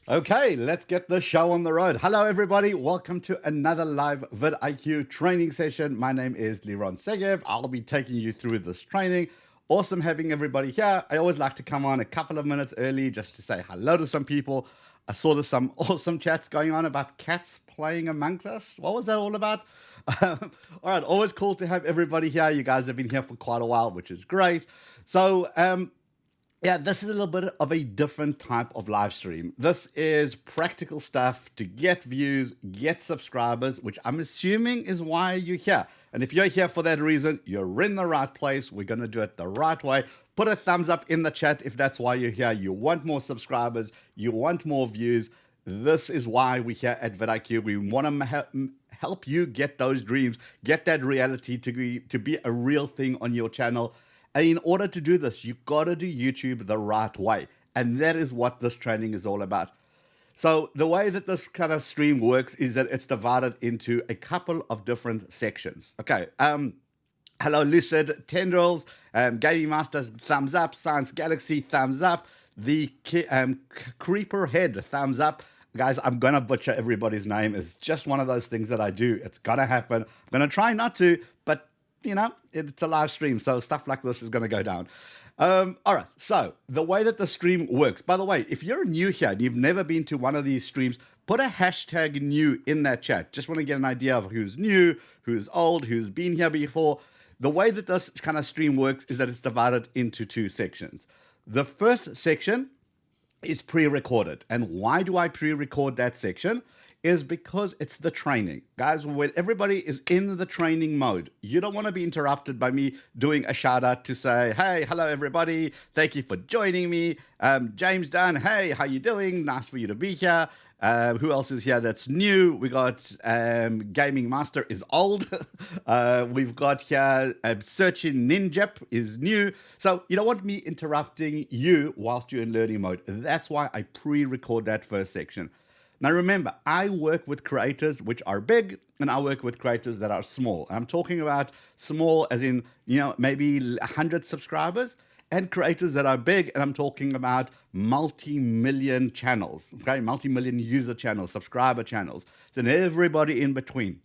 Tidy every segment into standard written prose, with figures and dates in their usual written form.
Okay, let's get the show on the road. Hello, everybody. Welcome to another live vidIQ training session. My name is Liron. I'll be taking you through this training. Awesome having everybody here. I always like to come on a couple of minutes early just to say hello to some people. I saw there's some awesome chats going on about cats playing amongst us. What was that all about? All right, always cool to have everybody here. You guys have been here for quite a while, which is great. So, yeah, this is a little bit of a different type of live stream. This is practical stuff to get views, get subscribers, which I'm assuming is why you're here. And if you're here for that reason, you're in the right place. We're going to do it the right way. Put a thumbs up in the chat if that's why you're here. You want more subscribers, you want more views. This is why we're here at vidIQ. We want to help you get those dreams, get that reality to be a real thing on your channel. And in order to do this, you've got to do YouTube the right way. And that is what this training is all about. So the way that this kind of stream works is that it's divided into a couple of different sections. Okay. Hello, Lucid, Tendrils, Gaming Masters, thumbs up, Science Galaxy, thumbs up, the Creeper Head, thumbs up. Guys, I'm going to butcher everybody's name. It's just one of those things that I do. It's going to happen. I'm going to try not to, but you know, it's a live stream, so stuff like this is going to go down. All right, so the way that the stream works, by the way, if you're new here and you've never been to one of these streams, put a hashtag new in that chat. Just want to get an idea of who's new, who's old, who's been here before. The way that this kind of stream works is that it's divided into two sections. The first section is pre-recorded. And why do I pre-record that section? Is because it's the training. Guys, when everybody is in the training mode, you don't want to be interrupted by me doing a shout out to say, hey, hello, everybody. Thank you for joining me. James Dunn, hey, how you doing? Nice for you to be here. Who else is here that's new? We got Gaming Master is old. We've got here Searching Ninja is new. So you don't want me interrupting you whilst you're in learning mode. That's why I pre-record that first section. Now remember, I work with creators which are big, and I work with creators that are small. I'm talking about small as in, you know, maybe 100 subscribers, and creators that are big, and I'm talking about multi-million channels, okay? Multi-million user channels, subscriber channels, and everybody in between.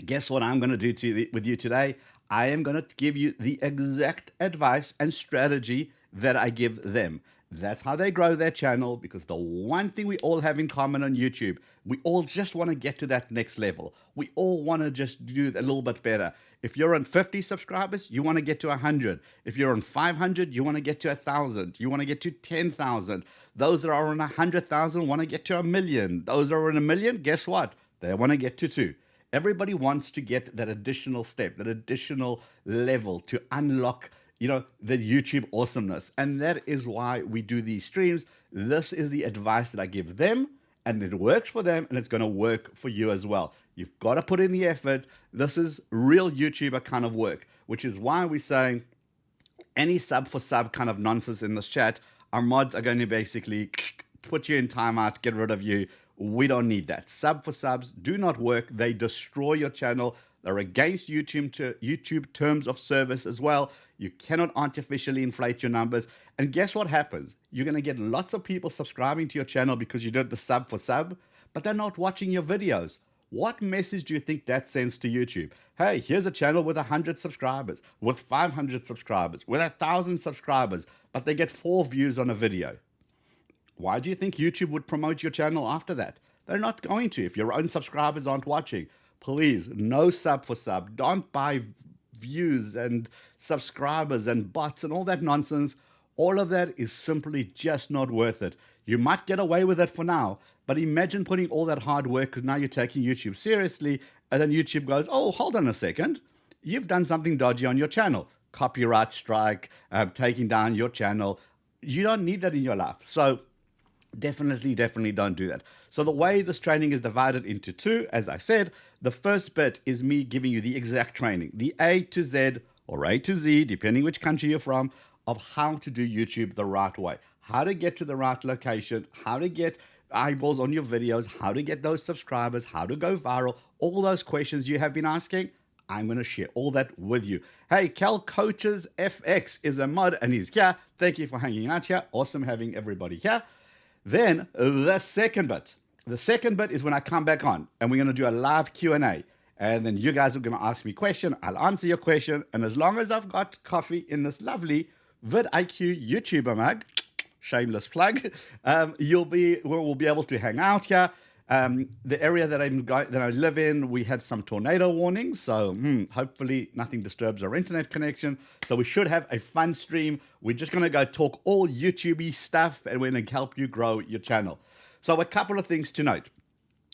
Guess what I'm going to do with you today? I am going to give you the exact advice and strategy that I give them. That's how they grow their channel, because the one thing we all have in common on YouTube, we all just want to get to that next level. We all want to just do a little bit better. If you're on 50 subscribers, you want to get to 100. If you're on 500, you want to get to 1,000. You want to get to 10,000. Those that are on 100,000 want to get to 1 million. Those that are on 1 million, guess what? They want to get to 2. Everybody wants to get that additional step, that additional level to unlock, you know, the YouTube awesomeness. And that is why we do these streams. This is the advice that I give them, and it works for them, and it's going to work for you as well. You've got to put in the effort. This is real YouTuber kind of work, which is why we say any sub for sub kind of nonsense in this chat, our mods are going to basically put you in timeout, get rid of you. We don't need that. Sub for subs do not work. They destroy your channel. They're against YouTube terms of service as well. You cannot artificially inflate your numbers. And guess what happens? You're going to get lots of people subscribing to your channel because you did the sub for sub, but they're not watching your videos. What message do you think that sends to YouTube? Hey, here's a channel with 100 subscribers, with 500 subscribers, with 1,000 subscribers, but they get 4 views on a video. Why do you think YouTube would promote your channel after that? They're not going to if your own subscribers aren't watching. Please, no sub for sub. Don't buy views and subscribers and bots and all that nonsense. All of that is simply just not worth it. You might get away with it for now, but imagine putting all that hard work because now you're taking YouTube seriously, and then YouTube goes, oh, hold on a second. You've done something dodgy on your channel. Copyright strike, taking down your channel. You don't need that in your life. So definitely don't do that. So the way this training is divided into 2, as I said, the first bit is me giving you the exact training, the A to Z or A to Z, depending which country you're from, of how to do YouTube the right way, how to get to the right location, how to get eyeballs on your videos, how to get those subscribers, how to go viral, all those questions you have been asking. I'm going to share all that with you. Hey, Cal Coaches FX is a mod and he's here. Thank you for hanging out here. Awesome having everybody here. Then the second bit. The second bit is when I come back on and we're going to do a live Q&A. And then you guys are going to ask me a question. I'll answer your question. And as long as I've got coffee in this lovely vidIQ YouTuber mug, shameless plug, we'll be able to hang out here. The area that I live in, we had some tornado warnings, so hopefully nothing disturbs our internet connection. So we should have a fun stream. We're just going to go talk all YouTube-y stuff, and we're going to help you grow your channel. So a couple of things to note.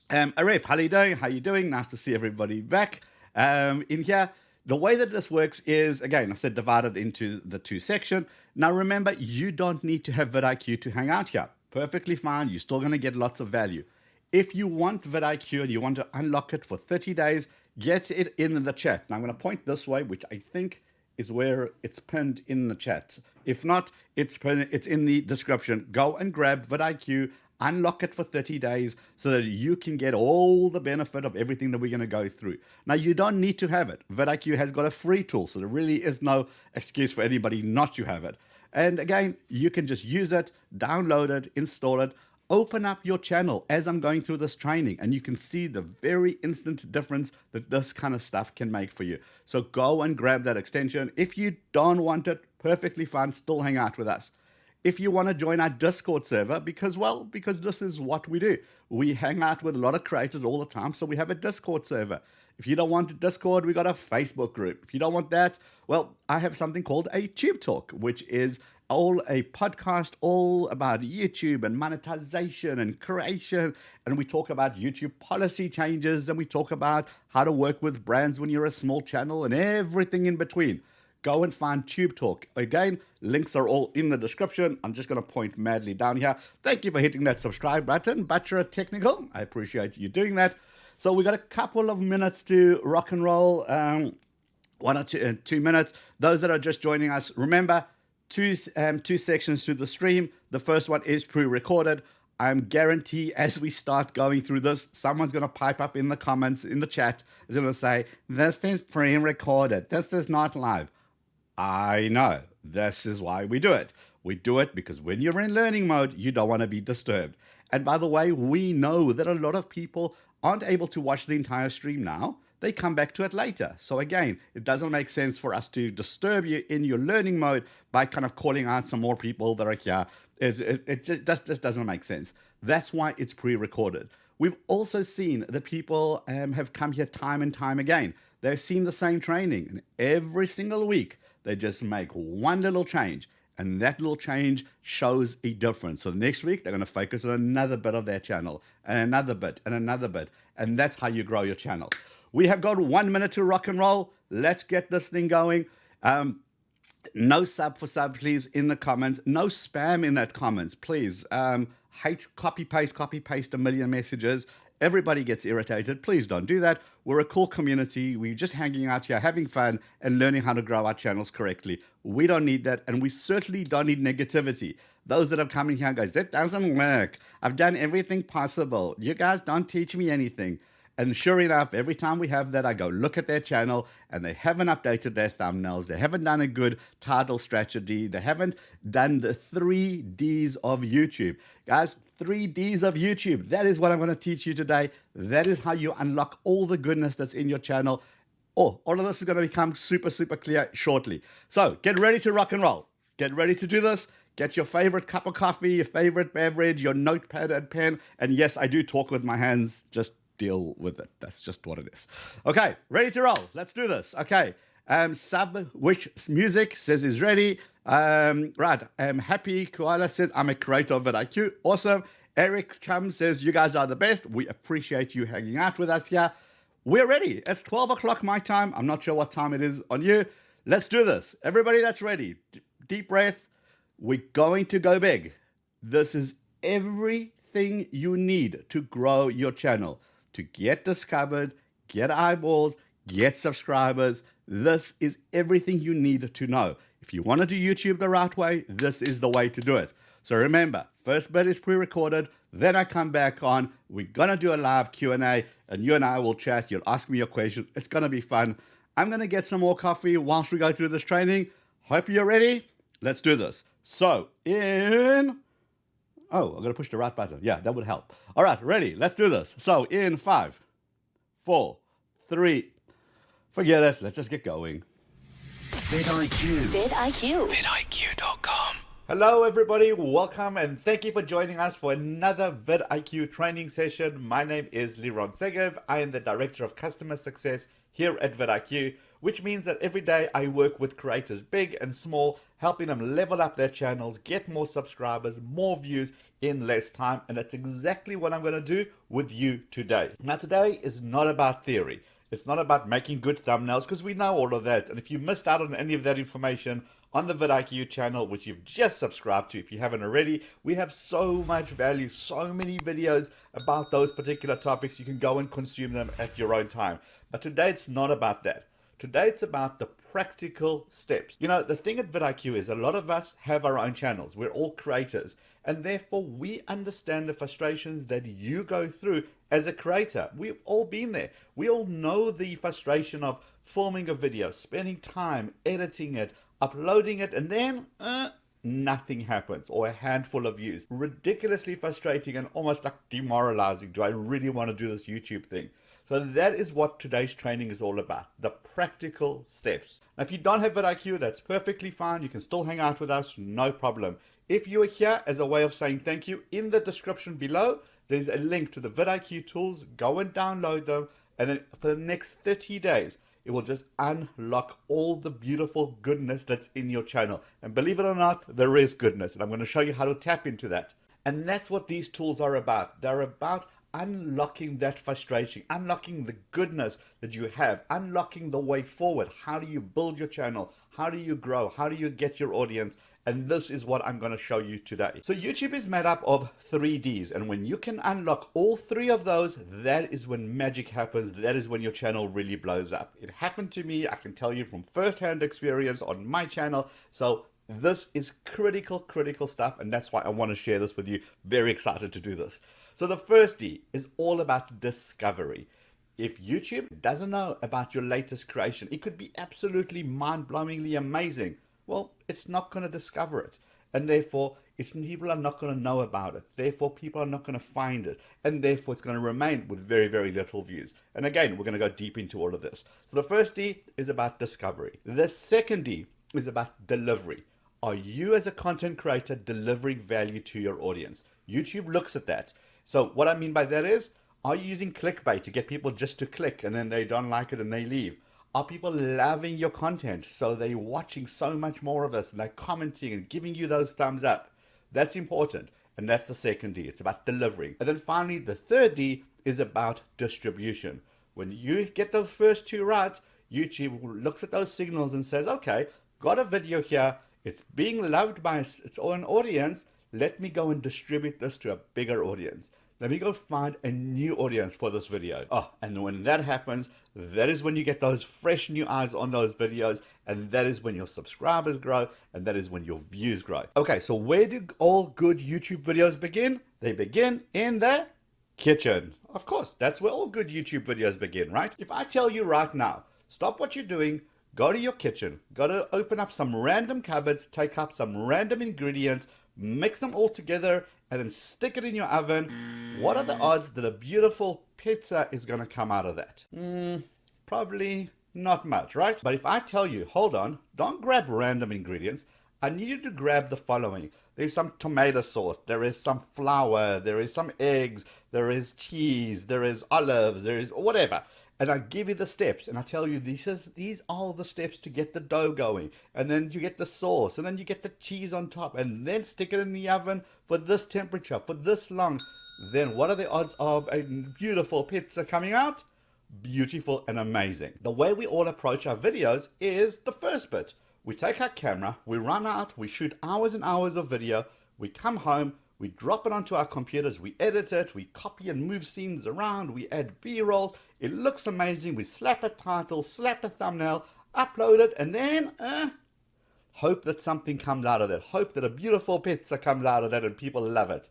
Arif, how are you doing? How are you doing? Nice to see everybody back in here. The way that this works is, again, I said divided into the two sections. Now remember, you don't need to have vidIQ to hang out here. Perfectly fine. You're still going to get lots of value. If you want vidIQ and you want to unlock it for 30 days, get it in the chat. Now I'm going to point this way, which I think is where it's pinned in the chat. If not, it's in the description. Go and grab vidIQ, unlock it for 30 days so that you can get all the benefit of everything that we're going to go through. Now, you don't need to have it. vidIQ has got a free tool, so there really is no excuse for anybody not to have it. And again, you can just use it, download it, install it, open up your channel as I'm going through this training, and you can see the very instant difference that this kind of stuff can make for you. So go and grab that extension. If you don't want it, perfectly fine, still hang out with us. If you want to join our Discord server, because this is what we do. We hang out with a lot of creators all the time, so we have a Discord server. If you don't want a Discord, we got a Facebook group. If you don't want that, well, I have something called a Tube Talk, which is a podcast all about YouTube and monetization and creation. And we talk about YouTube policy changes, and we talk about how to work with brands when you're a small channel and everything in between. Go and find Tube Talk. Again, links are all in the description. I'm just going to point madly down here. Thank you for hitting that subscribe button, Butcher Technical. I appreciate you doing that. So we got a couple of minutes to rock and roll, 1 or 2 minutes. Those that are just joining us, remember, two sections to the stream. The first one is pre-recorded. I'm guarantee as we start going through this, someone's going to pipe up in the comments, in the chat, is going to say, this is pre-recorded. This is not live. I know. This is why we do it. We do it because when you're in learning mode, you don't want to be disturbed. And by the way, we know that a lot of people aren't able to watch the entire stream now. They come back to it later. So again, it doesn't make sense for us to disturb you in your learning mode by kind of calling out some more people that are here. It just doesn't make sense. That's why it's pre-recorded. We've also seen that people have come here time and time again. They've seen the same training, and every single week, they just make one little change, and that little change shows a difference. So next week, they're going to focus on another bit of their channel, and another bit, and another bit, and that's how you grow your channel. We have got 1 minute to rock and roll. Let's get this thing going. No sub for sub, please, in the comments. No spam in that comments, please. Hate copy paste a million messages. Everybody gets irritated. Please don't do that. We're a cool community. We're just hanging out here, having fun, and learning how to grow our channels correctly. We don't need that, and we certainly don't need negativity. Those that are coming here and goes, that doesn't work. I've done everything possible. You guys don't teach me anything. And sure enough, every time we have that, I go look at their channel, and they haven't updated their thumbnails. They haven't done a good title strategy. They haven't done the 3 Ds of YouTube. Guys, 3 Ds of YouTube. That is what I'm going to teach you today. That is how you unlock all the goodness that's in your channel. Oh, all of this is going to become super, super clear shortly. So get ready to rock and roll. Get ready to do this. Get your favorite cup of coffee, your favorite beverage, your notepad and pen. And yes, I do talk with my hands. Just deal with it. That's just what it is. Okay, ready to roll. Let's do this. Okay. Sub which music says is ready. Right. Happy Koala says I'm a creator of vidIQ. Awesome. Eric Chum says you guys are the best. We appreciate you hanging out with us here. We're ready. It's 12 o'clock my time. I'm not sure what time it is on you. Let's do this. Everybody that's ready. Deep breath. We're going to go big. This is everything you need to grow your channel, to get discovered, get eyeballs, get subscribers. This is everything you need to know. If you want to do YouTube the right way, this is the way to do it. So remember, first bit is pre-recorded, then I come back on, we're going to do a live Q&A, and you and I will chat, you'll ask me your questions, it's going to be fun. I'm going to get some more coffee whilst we go through this training. Hope you're ready. Let's do this. So, in Oh, I'm going to push the right button. Yeah, that would help. All right, ready. Let's do this. So in 5, 4, 3, forget it. Let's just get going. vidIQ. vidIQ. vidIQ.com. Hello, everybody. Welcome and thank you for joining us for another vidIQ training session. My name is Liron Segev. I am the Director of Customer Success here at vidIQ, which means that every day I work with creators big and small, helping them level up their channels, get more subscribers, more views in less time. And that's exactly what I'm going to do with you today. Now, today is not about theory. It's not about making good thumbnails, because we know all of that. And if you missed out on any of that information on the vidIQ channel, which you've just subscribed to, if you haven't already, we have so much value, so many videos about those particular topics. You can go and consume them at your own time. But today it's not about that. Today it's about the practical steps. You know, the thing at vidIQ is a lot of us have our own channels. We're all creators. And therefore we understand the frustrations that you go through as a creator. We've all been there. We all know the frustration of filming a video, spending time editing it, uploading it, and then nothing happens, or a handful of views. Ridiculously frustrating and almost like demoralizing. Do I really want to do this YouTube thing? So that is what today's training is all about, the practical steps. Now, if you don't have vidIQ, that's perfectly fine. You can still hang out with us, no problem. If you are here as a way of saying thank you, in the description below, there's a link to the vidIQ tools. Go and download them, and then for the next 30 days, it will just unlock all the beautiful goodness that's in your channel. And believe it or not, there is goodness, and I'm going to show you how to tap into that. And that's what these tools are about. They're about unlocking that frustration, unlocking the goodness that you have, unlocking the way forward. How do you build your channel? How do you grow? How do you get your audience? And this is what I'm going to show you today. So YouTube is made up of 3 Ds. And when you can unlock all 3 of those, that is when magic happens. That is when your channel really blows up. It happened to me. I can tell you from firsthand experience on my channel. So this is critical stuff. And that's why I want to share this with you. Very excited to do this. So the first D is all about discovery. If YouTube doesn't know about your latest creation, it could be absolutely mind-blowingly amazing. Well, it's not going to discover it. And therefore, people are not going to know about it. Therefore, people are not going to find it. And therefore, it's going to remain with very, very little views. And again, we're going to go deep into all of this. So the first D is about discovery. The second D is about delivery. Are you as a content creator delivering value to your audience? YouTube looks at that. So what I mean by that is, are you using clickbait to get people just to click and then they don't like it and they leave? Are people loving your content so they're watching so much more of us and they're commenting and giving you those thumbs up? That's important. And that's the second D. It's about delivering. And then finally, the third D is about distribution. When you get those first 2 right, YouTube looks at those signals and says, okay, got a video here. It's being loved by its own audience. Let me go and distribute this to a bigger audience. Let me go find a new audience for this video. Oh, and when that happens, that is when you get those fresh new eyes on those videos, and that is when your subscribers grow, and that is when your views grow. Okay, so where do all good YouTube videos begin? They begin in the kitchen. Of course, that's where all good YouTube videos begin, right? If I tell you right now, stop what you're doing, go to your kitchen, go to open up some random cupboards, take up some random ingredients, mix them all together, and then stick it in your oven, what are the odds that a beautiful pizza is going to come out of that? Probably not much, right? But if I tell you, hold on, don't grab random ingredients. I need you to grab the following. There's some tomato sauce, there is some flour, there is some eggs, there is cheese, there is olives, there is whatever. And I give you the steps, and I tell you these are the steps to get the dough going. And then you get the sauce, and then you get the cheese on top, and then stick it in the oven for this temperature, for this long. Then what are the odds of a beautiful pizza coming out? Beautiful and amazing. The way we all approach our videos is the first bit. We take our camera, we run out, we shoot hours and hours of video, we come home, we drop it onto our computers, we edit it, we copy and move scenes around, we add B-roll, it looks amazing, we slap a title, slap a thumbnail, upload it, and then hope that something comes out of that. Hope that a beautiful pizza comes out of that and people love it.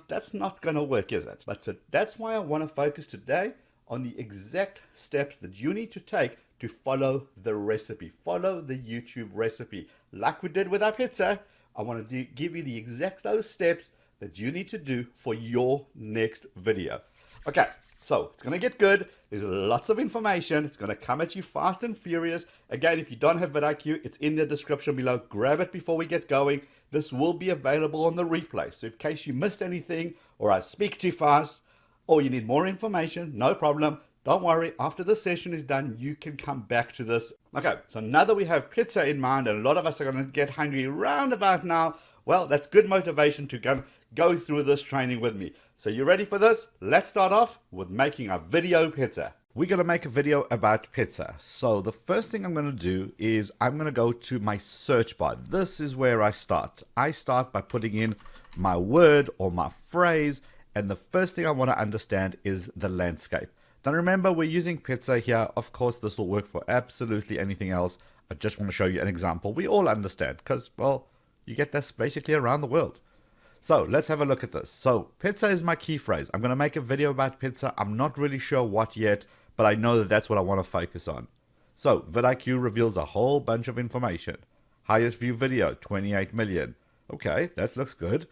That's not going to work, is it? But that's why I want to focus today on the exact steps that you need to take to follow the recipe. Follow the YouTube recipe. Like we did with our pizza, I want to give you the exact those steps that you need to do for your next video. Okay, so it's going to get good. There's lots of information. It's going to come at you fast and furious. Again, if you don't have vidIQ, it's in the description below. Grab it before we get going. This will be available on the replay. So in case you missed anything, or I speak too fast, or you need more information, no problem. Don't worry, after this session is done, you can come back to this. Okay, so now that we have pizza in mind, and a lot of us are going to get hungry round about now, well, that's good motivation to go through this training with me. So you ready for this? Let's start off with making a video pizza. We're going to make a video about pizza. So the first thing I'm going to do is I'm going to go to my search bar. This is where I start. I start by putting in my word or my phrase, and the first thing I want to understand is the landscape. Now remember, we're using pizza here. Of course, this will work for absolutely anything else. I just want to show you an example we all understand because, well, you get this basically around the world. So let's have a look at this. So pizza is my key phrase. I'm going to make a video about pizza. I'm not really sure what yet, but I know that that's what I want to focus on. So vidIQ reveals a whole bunch of information. Highest view video, 28 million. Okay, that looks good.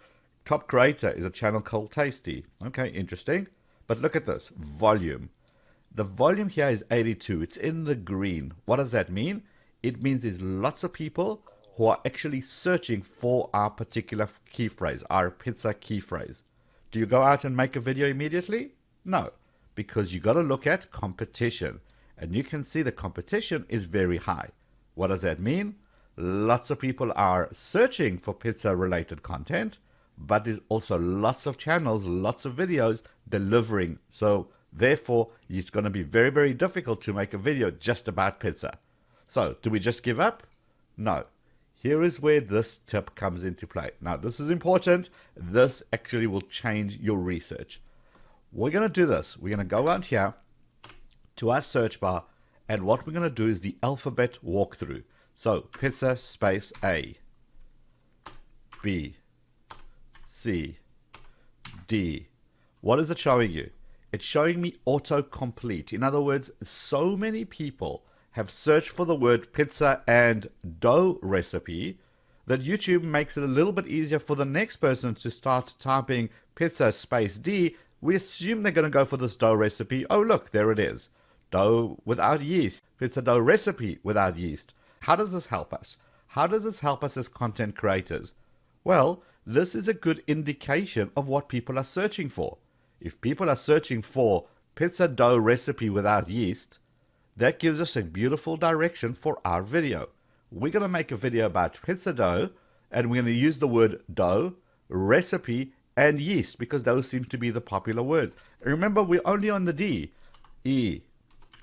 Top creator is a channel called Tasty. Okay, interesting. But look at this, volume. The volume here is 82. It's in the green. What does that mean? It means there's lots of people who are actually searching for our particular key phrase, our pizza key phrase. Do you go out and make a video immediately? No, because you got to look at competition. And you can see the competition is very high. What does that mean? Lots of people are searching for pizza related content, but there's also lots of channels, lots of videos delivering. So therefore, it's going to be very, very difficult to make a video just about pizza. So do we just give up? No. Here is where this tip comes into play. Now, this is important. This actually will change your research. We're going to do this. We're going to go out here to our search bar, and what we're going to do is the alphabet walkthrough. So pizza space A, B, C, D. What is it showing you? It's showing me autocomplete. In other words, so many people have searched for the word pizza and dough recipe that YouTube makes it a little bit easier for the next person to start typing pizza space D. We assume they're going to go for this dough recipe. Oh, look, there it is. Dough without yeast. Pizza dough recipe without yeast. How does this help us? How does this help us as content creators? Well, this is a good indication of what people are searching for. If people are searching for pizza dough recipe without yeast, that gives us a beautiful direction for our video. We're going to make a video about pizza dough, and we're going to use the word dough, recipe, and yeast, because those seem to be the popular words. Remember, we're only on the D. E,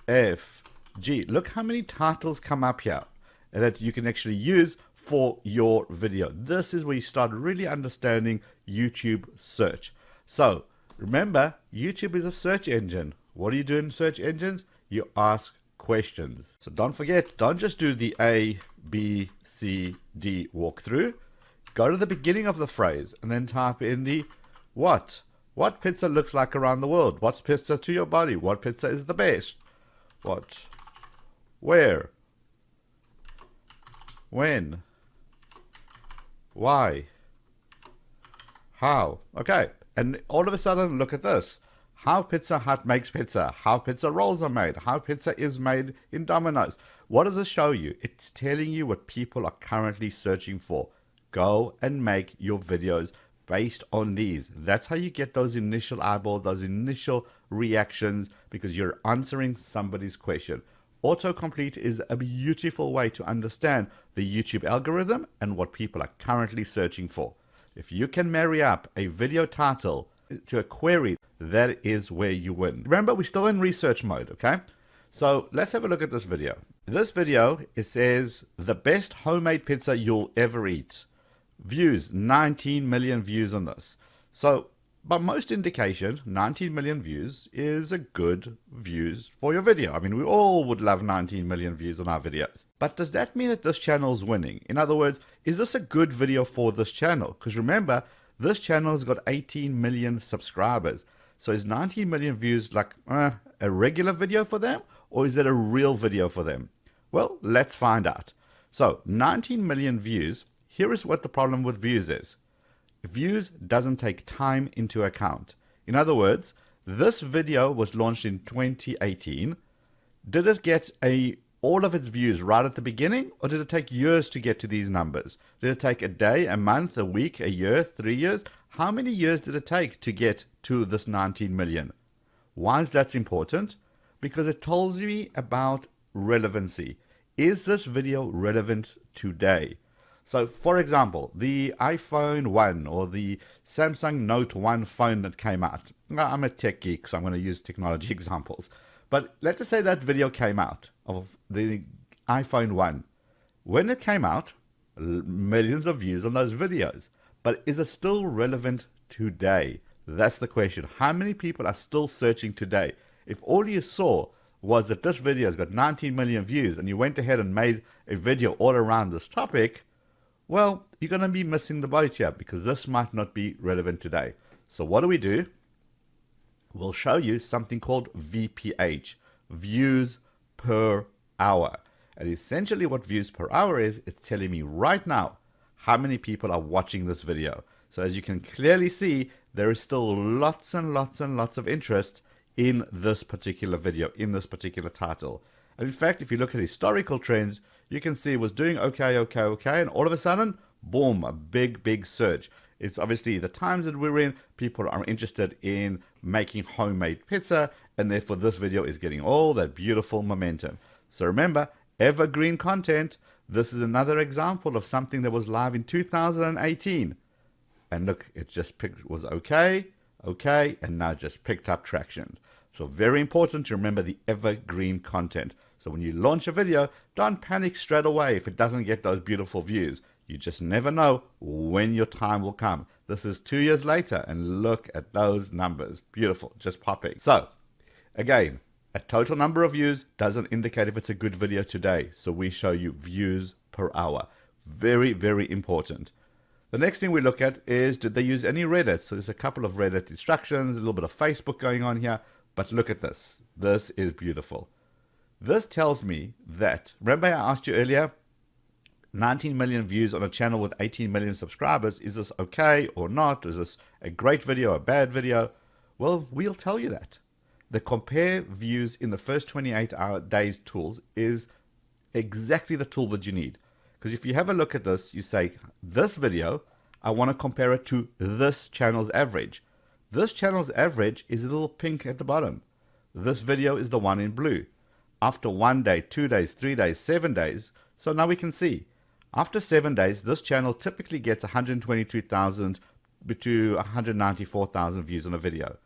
F, G. Look how many titles come up here that you can actually use for your video. This is where you start really understanding YouTube search. So remember, YouTube is a search engine. What do you do in search engines? You ask questions. So don't forget, don't just do the A, B, C, D walkthrough. Go to the beginning of the phrase and then type in the what. What pizza looks like around the world? What's pizza to your body? What pizza is the best? What? Where? When? Why? How? Okay. And all of a sudden, look at this. How Pizza Hut makes pizza. How pizza rolls are made. How pizza is made in Domino's. What does this show you? It's telling you what people are currently searching for. Go and make your videos based on these. That's how you get those initial eyeballs, those initial reactions, because you're answering somebody's question. Autocomplete is a beautiful way to understand the YouTube algorithm and what people are currently searching for. If you can marry up a video title to a query, that is where you win. Remember, we're still in research mode, okay? So let's have a look at this video. This video, it says, the best homemade pizza you'll ever eat. Views, 19 million views on this. So by most indication, 19 million views is a good views for your video. I mean, we all would love 19 million views on our videos. But does that mean that this channel is winning? In other words, is this a good video for this channel? Because remember, this channel has got 18 million subscribers. So is 19 million views like a regular video for them? Or is it a real video for them? Well, let's find out. So 19 million views. Here is what the problem with views is. views doesn't take time into account. In other words, this video was launched in 2018. Did it get all of its views right at the beginning, or did it take years to get to these numbers? Did it take a day, a month, a week, a year, 3 years? How many years did it take to get to this 19 million? Why is that important? Because it tells me about relevancy. Is this video relevant today? So, for example, the iPhone 1 or the Samsung Note 1 phone that came out. Now, I'm a tech geek, so I'm going to use technology examples. But let's just say that video came out of the iPhone 1. When it came out, millions of views on those videos. But is it still relevant today? That's the question. How many people are still searching today? If all you saw was that this video has got 19 million views and you went ahead and made a video all around this topic, well, you're going to be missing the boat here because this might not be relevant today. So what do? We'll show you something called VPH, views per hour. And essentially what views per hour is, it's telling me right now how many people are watching this video. So as you can clearly see, there is still lots and lots and lots of interest in this particular video, in this particular title. And in fact, if you look at historical trends, you can see it was doing okay, and all of a sudden, boom, a big surge. It's obviously the times that we're in, people are interested in making homemade pizza, and therefore this video is getting all that beautiful momentum. So remember, evergreen content. This is another example of something that was live in 2018. And look, it just was okay, and now just picked up traction. So very important to remember the evergreen content. So when you launch a video, don't panic straight away if it doesn't get those beautiful views. You just never know when your time will come. This is 2 years later, and look at those numbers. Beautiful, just popping. So again, a total number of views doesn't indicate if it's a good video today. So we show you views per hour. Very, very important. The next thing we look at is, did they use any Reddit? So there's a couple of Reddit instructions, a little bit of Facebook going on here. But look at this. This is beautiful. This tells me that, remember I asked you earlier, 19 million views on a channel with 18 million subscribers. Is this okay or not? Is this a great video, a bad video? Well, we'll tell you that. The compare views in the first 28 days tools is exactly the tool that you need. Because if you have a look at this, you say, this video, I want to compare it to this channel's average. This channel's average is a little pink at the bottom. This video is the one in blue. After 1 day, 2 days, 3 days, 7 days. So now we can see. After 7 days, this channel typically gets 122,000 to 194,000 views on a video.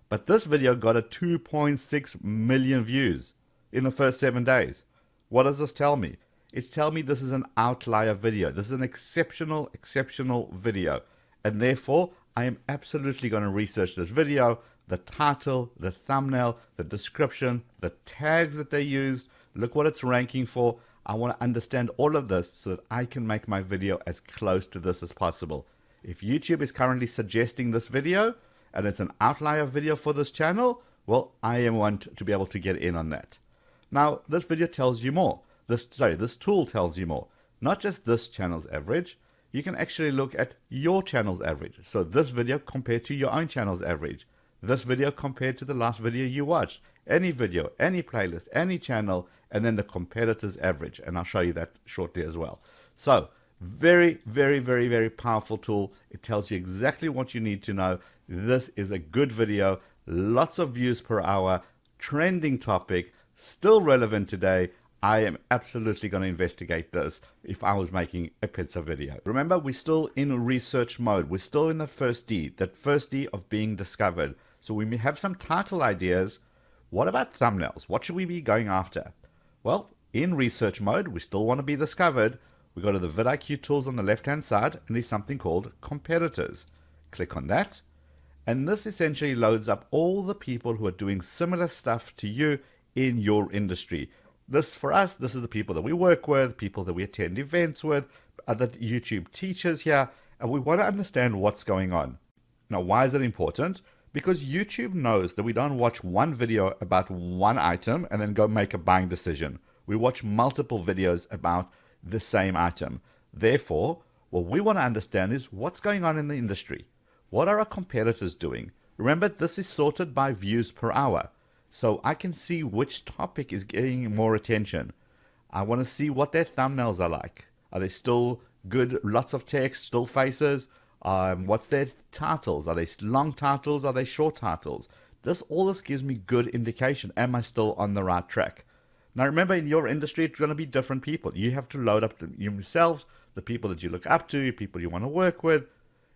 But this video got a 2.6 million views in the first 7 days. What does this tell me? It's telling me this is an outlier video. This is an exceptional video. And therefore, I am absolutely going to research this video, the title, the thumbnail, the description, the tags that they used. Look what it's ranking for. I want to understand all of this so that I can make my video as close to this as possible. If YouTube is currently suggesting this video and it's an outlier video for this channel, well, I am one to be able to get in on that. Now, this video tells you more. This tool tells you more. Not just this channel's average. You can actually look at your channel's average. So this video compared to your own channel's average. This video compared to the last video you watched. Any video, any playlist, any channel, and then the competitor's average. And I'll show you that shortly as well. So very, very, very, very powerful tool. It tells you exactly what you need to know. This is a good video. Lots of views per hour. Trending topic. Still relevant today. I am absolutely going to investigate this if I was making a pizza video. Remember, we're still in research mode. We're still in the first D, that first D of being discovered. So we may have some title ideas. What about thumbnails? What should we be going after? Well, in research mode, we still want to be discovered. We go to the vidIQ tools on the left-hand side, and there's something called competitors. Click on that. And this essentially loads up all the people who are doing similar stuff to you in your industry. This, for us, this is the people that we work with, people that we attend events with, other YouTube teachers here, and we want to understand what's going on. Now, why is it important? Because YouTube knows that we don't watch one video about one item and then go make a buying decision. We watch multiple videos about the same item. Therefore, What we want to understand is what's going on in the industry. What are our competitors doing? Remember, this is sorted by views per hour. So I can see which topic is getting more attention. I want to see what their thumbnails are like. Are they still good, lots of text, still faces? What's their titles? Are they long titles? Are they short titles? All this gives me good indication. Am I still on the right track? Now remember, in your industry, it's going to be different people. You have to load up yourselves, the people that you look up to, people you want to work with.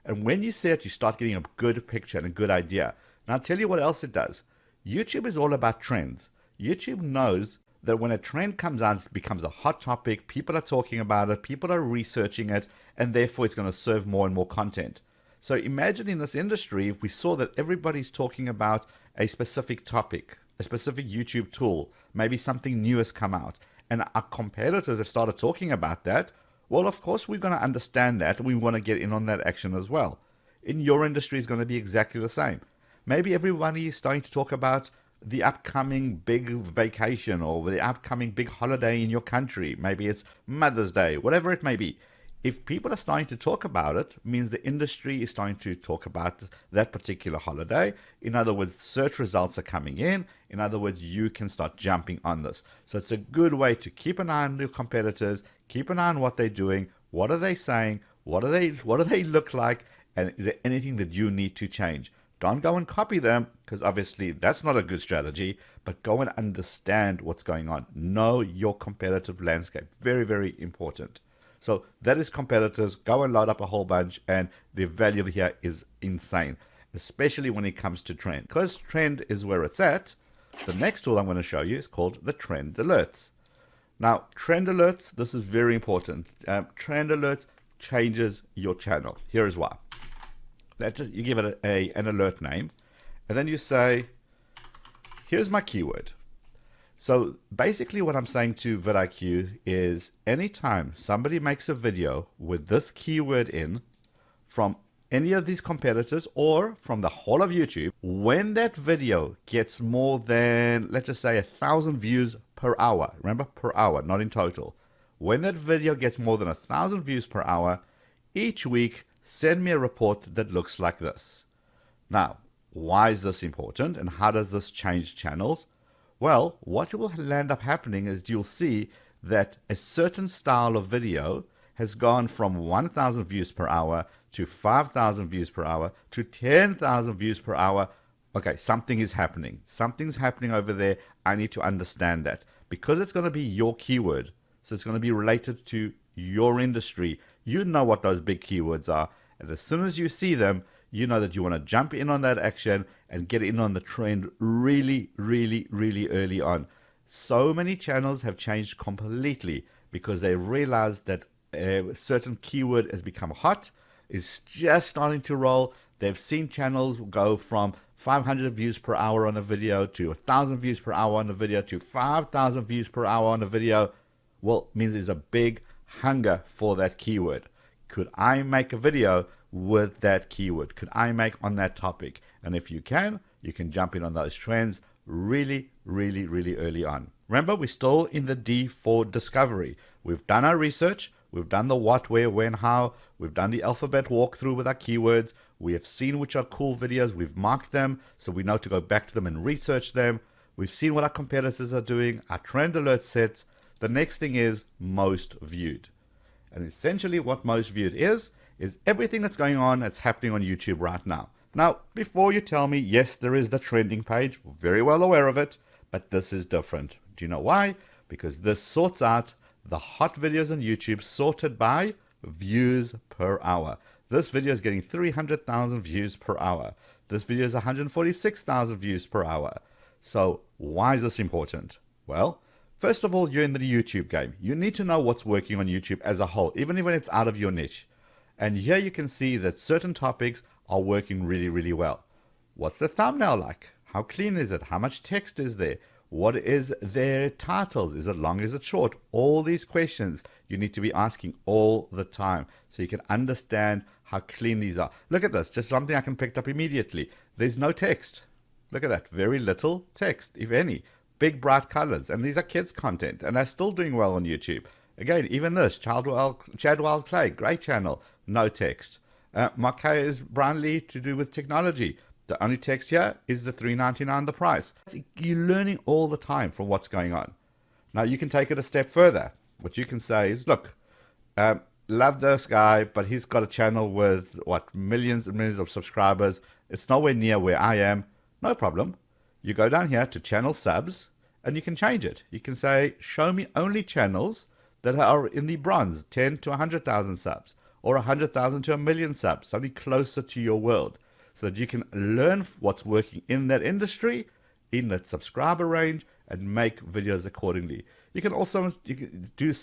And when you see it, you start getting a good picture and a good idea. Now I'll tell you what else it does. YouTube is all about trends. YouTube knows that when a trend comes out, it becomes a hot topic, people are talking about it, people are researching it, and therefore it's going to serve more and more content. So imagine in this industry, if we saw that everybody's talking about a specific topic, a specific YouTube tool, maybe something new has come out, and our competitors have started talking about that, well, of course, we're going to understand that, and we want to get in on that action as well. In your industry, it's going to be exactly the same. Maybe everybody is starting to talk about the upcoming big vacation or the upcoming big holiday in your country. Maybe it's Mother's Day, whatever it may be. If people are starting to talk about it, it means the industry is starting to talk about that particular holiday. In other words, search results are coming in. In other words, you can start jumping on this. So it's a good way to keep an eye on your competitors, keep an eye on what they're doing, what are they saying, what do they look like, and is there anything that you need to change? Don't go and copy them, because obviously that's not a good strategy, but go and understand what's going on. Know your competitive landscape. Very, very important. So that is competitors. Go and load up a whole bunch, and the value here is insane, especially when it comes to trend. Because trend is where it's at, the next tool I'm going to show you is called the Trend Alerts. Now, Trend Alerts, this is very important. Trend Alerts changes your channel. Here is why. You give it an alert name, and then you say, here's my keyword. So basically what I'm saying to vidIQ is anytime somebody makes a video with this keyword in from any of these competitors or from the whole of YouTube, when that video gets more than, let's just say, 1,000 views per hour, remember, per hour, not in total. When that video gets more than 1,000 views per hour, each week, send me a report that looks like this. Now, why is this important and how does this change channels? Well, what will end up happening is you'll see that a certain style of video has gone from 1,000 views per hour to 5,000 views per hour to 10,000 views per hour. Okay, something is happening. Something's happening over there. I need to understand that because it's going to be your keyword. So it's going to be related to your industry. You know what those big keywords are. And as soon as you see them, you know that you want to jump in on that action and get in on the trend really, really, really early on. So many channels have changed completely because they realized that a certain keyword has become hot, is just starting to roll. They've seen channels go from 500 views per hour on a video to 1,000 views per hour on a video to 5,000 views per hour on a video. Well, it means there's a big hunger for that keyword. Could I make a video with that keyword? Could I make on that topic? And if you can jump in on those trends really, really, really early on. Remember, we're still in the D for discovery. We've done our research. We've done the what, where, when, how. We've done the alphabet walkthrough with our keywords. We have seen which are cool videos. We've marked them so we know to go back to them and research them. We've seen what our competitors are doing, our trend alert sets. The next thing is most viewed. And essentially what most viewed is everything that's going on that's happening on YouTube right now. Now, before you tell me, yes, there is the trending page, very well aware of it, but this is different. Do you know why? Because this sorts out the hot videos on YouTube sorted by views per hour. This video is getting 300,000 views per hour. This video is 146,000 views per hour. So why is this important? Well, first of all, you're in the YouTube game. You need to know what's working on YouTube as a whole, even if it's out of your niche. And here you can see that certain topics are working really, really well. What's the thumbnail like? How clean is it? How much text is there? What is their titles? Is it long? Is it short? All these questions you need to be asking all the time so you can understand how clean these are. Look at this, just something I can pick up immediately. There's no text. Look at that, very little text, if any. Big bright colors, and these are kids content, and they're still doing well on YouTube. Again, even this, Chadwell Clay, great channel, no text. Marquez Brownlee to do with technology. The only text here is the $3.99 the price. You're learning all the time from what's going on. Now you can take it a step further. What you can say is, look, love this guy, but he's got a channel with millions and millions of subscribers. It's nowhere near where I am. No problem. You go down here to channel subs and you can change it. You can say, show me only channels that are in the bronze, 10 to 100,000 subs, or 100,000 to 1,000,000 subs, something closer to your world, so that you can learn what's working in that industry, in that subscriber range, and make videos accordingly. You can also do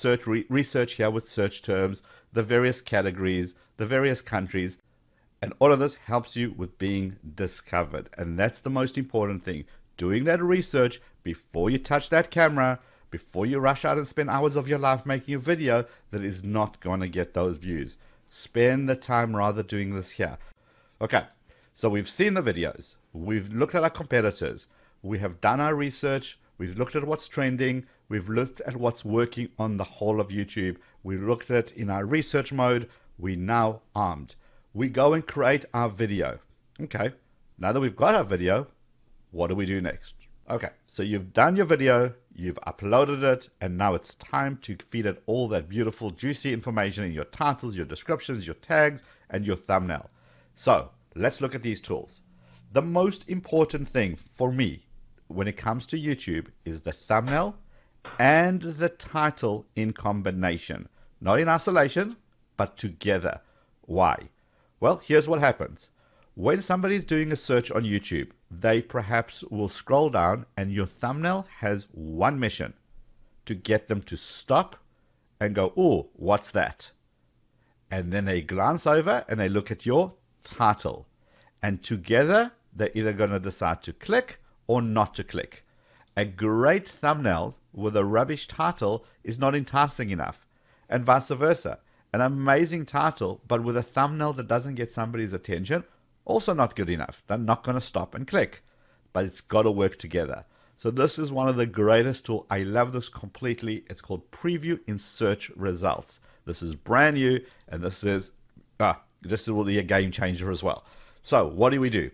research here with search terms, the various categories, the various countries, and all of this helps you with being discovered. And that's the most important thing, doing that research before you touch that camera, before you rush out and spend hours of your life making a video that is not going to get those views. Spend the time rather doing this here. Okay, so we've seen the videos, we've looked at our competitors, we have done our research, we've looked at what's trending, we've looked at what's working on the whole of YouTube, we looked at it in our research mode, we're now armed. We go and create our video. Okay, now that we've got our video, what do we do next? Okay, so you've done your video, you've uploaded it, and now it's time to feed it all that beautiful, juicy information in your titles, your descriptions, your tags, and your thumbnail. So let's look at these tools. The most important thing for me when it comes to YouTube is the thumbnail and the title in combination. Not in isolation, but together. Why? Well, here's what happens. When somebody's doing a search on YouTube, they perhaps will scroll down and your thumbnail has one mission: to get them to stop and go, oh, what's that? And then they glance over and they look at your title. And together, they're either going to decide to click or not to click. A great thumbnail with a rubbish title is not enticing enough, and vice versa. An amazing title, but with a thumbnail that doesn't get somebody's attention, also not good enough. They're not going to stop and click, but it's got to work together. So this is one of the greatest tools. I love this completely. It's called Preview in Search Results. This is brand new, and this will be a game changer as well. So what do?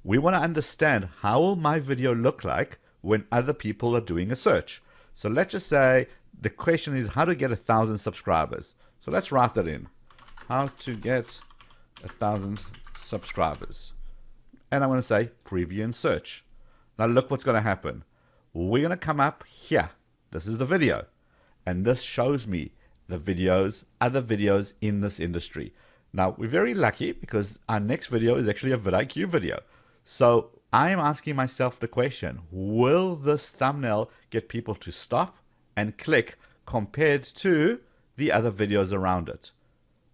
We want to understand, how will my video look like when other people are doing a search? So let's just say the question is how to get 1,000 subscribers. So let's write that in. How to get 1,000 subscribers. And I'm going to say preview and search. Now look what's going to happen. We're going to come up here. This is the video. And this shows me the videos, other videos in this industry. Now we're very lucky because our next video is actually a vidIQ video. So I'm asking myself the question, will this thumbnail get people to stop and click compared to the other videos around it?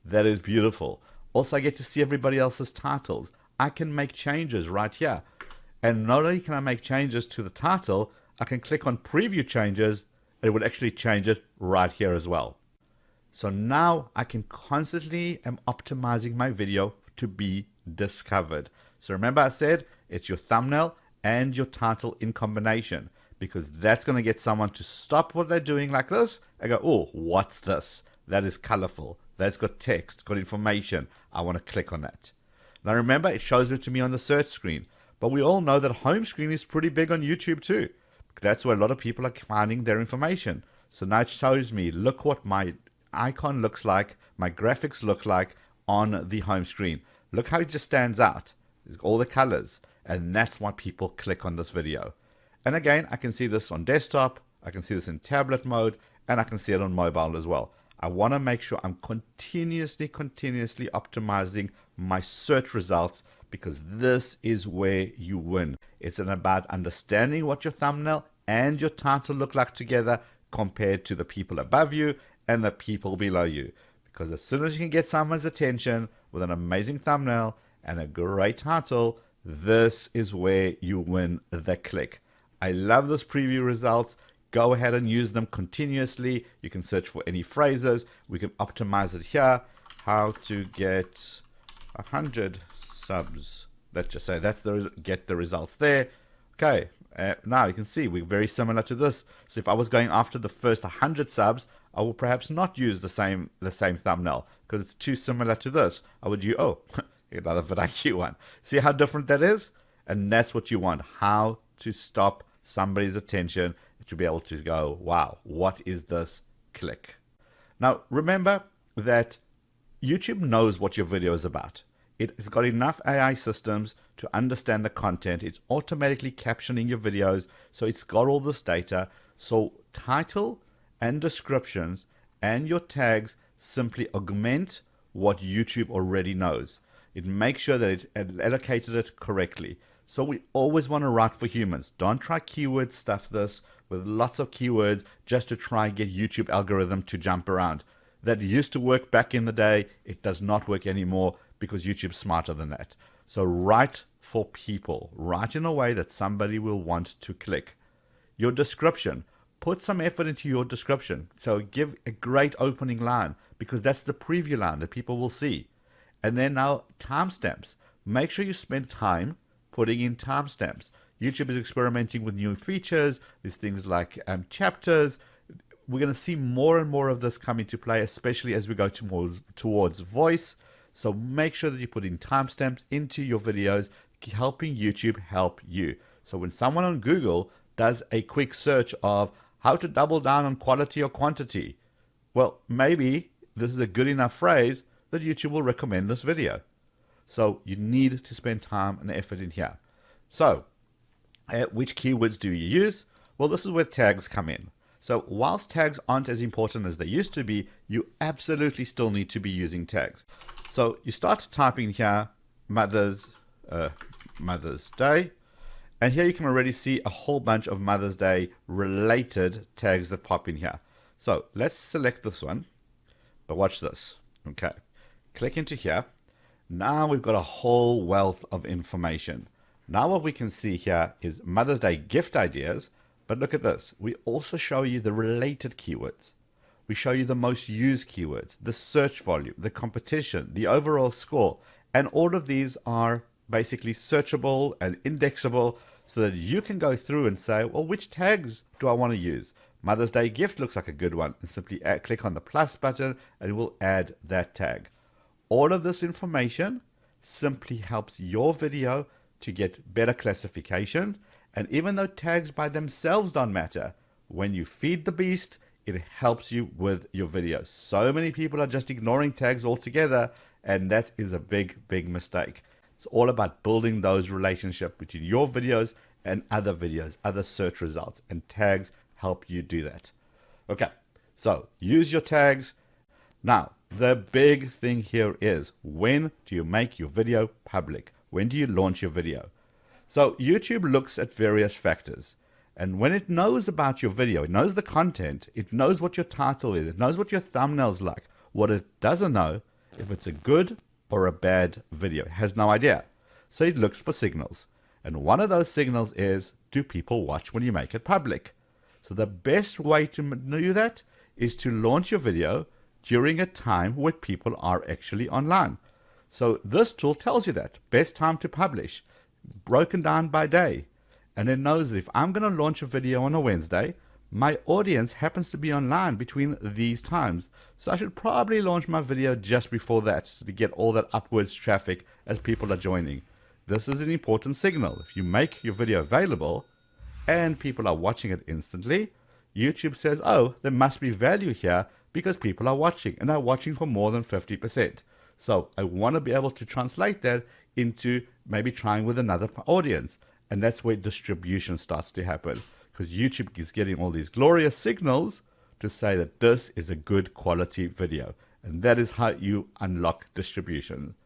That is beautiful. Also, I get to see everybody else's titles. I can make changes right here. And not only can I make changes to the title, I can click on preview changes, and it would actually change it right here as well. So now I can constantly am optimizing my video to be discovered. So remember I said it's your thumbnail and your title in combination, because that's going to get someone to stop what they're doing like this and go, oh, what's this? That is colorful. That's got text, got information. I want to click on that. Now remember, it shows it to me on the search screen. But we all know that home screen is pretty big on YouTube too. That's where a lot of people are finding their information. So now it shows me, look what my icon looks like, my graphics look like on the home screen. Look how it just stands out. All the colors. And that's why people click on this video. And again, I can see this on desktop, I can see this in tablet mode, and I can see it on mobile as well. I want to make sure I'm continuously optimizing my search results, because this is where you win. It's about understanding what your thumbnail and your title look like together compared to the people above you and the people below you. Because as soon as you can get someone's attention with an amazing thumbnail and a great title, this is where you win the click. I love those preview results. Go ahead and use them continuously. You can search for any phrases. We can optimize it here. How to get 100 subs. Let's just say that's get the results there. Okay, now you can see we're very similar to this. So if I was going after the first 100 subs, I will perhaps not use the same thumbnail because it's too similar to this. I would use, another vidIQ one. See how different that is? And that's what you want, how to stop somebody's attention to be able to go, wow, what is this? Click. Now, remember that YouTube knows what your video is about. It has got enough AI systems to understand the content. It's automatically captioning your videos, so it's got all this data. So title and descriptions and your tags simply augment what YouTube already knows. It makes sure that it allocated it correctly. So we always want to write for humans. Don't try keyword stuff this with lots of keywords just to try and get YouTube algorithm to jump around. That used to work back in the day. It does not work anymore because YouTube's smarter than that. So write for people. Write in a way that somebody will want to click. Your description. Put some effort into your description. So give a great opening line because that's the preview line that people will see. And then now timestamps. Make sure you spend time putting in timestamps. YouTube is experimenting with new features. There's things like chapters. We're going to see more and more of this come into play, especially as we go towards voice. So make sure that you put in timestamps into your videos, helping YouTube help you. So when someone on Google does a quick search of how to double down on quality or quantity, well, maybe this is a good enough phrase that YouTube will recommend this video. So you need to spend time and effort in here. So which keywords do you use? Well, this is where tags come in. So whilst tags aren't as important as they used to be, you absolutely still need to be using tags. So you start typing here, Mother's Day. And here you can already see a whole bunch of Mother's Day related tags that pop in here. So let's select this one, but watch this. Okay, click into here. Now we've got a whole wealth of information. Now what we can see here is Mother's Day gift ideas, but look at this. We also show you the related keywords. We show you the most used keywords, the search volume, the competition, the overall score, and all of these are basically searchable and indexable so that you can go through and say, well, which tags do I want to use? Mother's Day gift looks like a good one, and simply click on the plus button and it will add that tag. All of this information simply helps your video to get better classification. And even though tags by themselves don't matter, when you feed the beast, it helps you with your videos. So many people are just ignoring tags altogether, and that is a big, big mistake. It's all about building those relationships between your videos and other videos, other search results, and tags help you do that. Okay, so use your tags. Now, the big thing here is, when do you make your video public? When do you launch your video? So YouTube looks at various factors. And when it knows about your video, it knows the content, it knows what your title is, it knows what your thumbnail's like. What it doesn't know, if it's a good or a bad video, it has no idea. So it looks for signals. And one of those signals is, do people watch when you make it public? So the best way to do that is to launch your video during a time where people are actually online. So this tool tells you that. Best time to publish, broken down by day. And it knows that if I'm going to launch a video on a Wednesday, my audience happens to be online between these times. So I should probably launch my video just before that, so to get all that upwards traffic as people are joining. This is an important signal. If you make your video available and people are watching it instantly, YouTube says, oh, there must be value here because people are watching, and they're watching for more than 50%. So I want to be able to translate that into maybe trying with another audience. And that's where distribution starts to happen, because YouTube is getting all these glorious signals to say that this is a good quality video. And that is how you unlock distribution.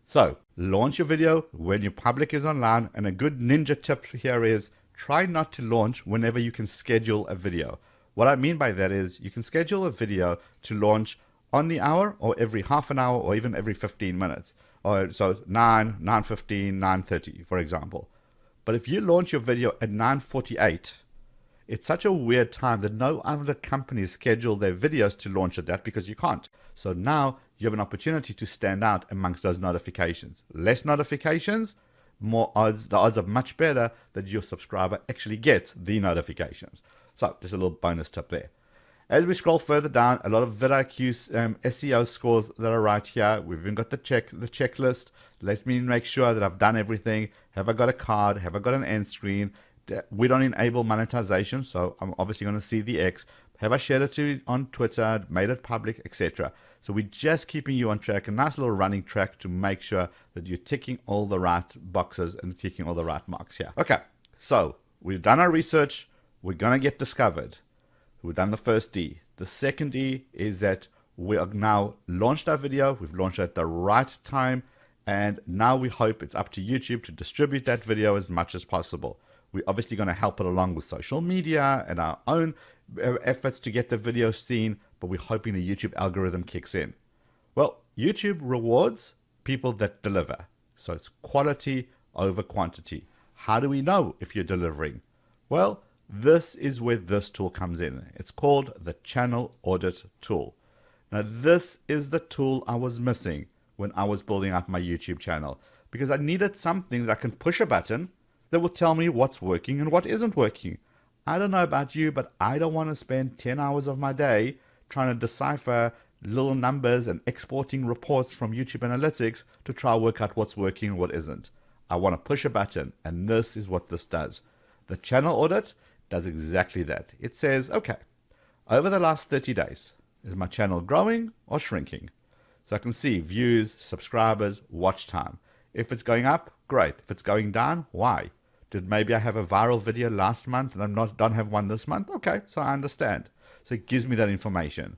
So launch your video when your public is online. And a good ninja tip here is, try not to launch whenever you can schedule a video. What I mean by that is, you can schedule a video to launch on the hour, or every half an hour, or even every 15 minutes. Or so 9, 9:15, 9:30, for example. But if you launch your video at 9:48, it's such a weird time that no other companies schedule their videos to launch at that, because you can't. So now you have an opportunity to stand out amongst those notifications. Less notifications, more odds. The odds are much better that your subscriber actually gets the notifications. So just a little bonus tip there. As we scroll further down, a lot of vidIQ SEO scores that are right here. We've even got the checklist. Let me make sure that I've done everything. Have I got a card? Have I got an end screen? We don't enable monetization, so I'm obviously going to see the X. Have I shared it on Twitter, made it public, etc.? So we're just keeping you on track, a nice little running track to make sure that you're ticking all the right boxes and ticking all the right marks here. Okay, so we've done our research. We're going to get discovered. We've done the first D. The second D is that we have now launched our video. We've launched it at the right time. And now we hope it's up to YouTube to distribute that video as much as possible. We're obviously going to help it along with social media and our own efforts to get the video seen, but we're hoping the YouTube algorithm kicks in. Well, YouTube rewards people that deliver. So it's quality over quantity. How do we know if you're delivering? Well, this is where this tool comes in. It's called the Channel Audit tool. Now, this is the tool I was missing when I was building up my YouTube channel, because I needed something that I can push a button that will tell me what's working and what isn't working. I don't know about you, but I don't want to spend 10 hours of my day trying to decipher little numbers and exporting reports from YouTube Analytics to try to work out what's working and what isn't. I want to push a button, and this is what this does. The channel audit does exactly that. It says, okay, over the last 30 days, is my channel growing or shrinking? So I can see views, subscribers, watch time. If it's going up, great. If it's going down, why? Did maybe I have a viral video last month and I don't have one this month? Okay, so I understand. So it gives me that information.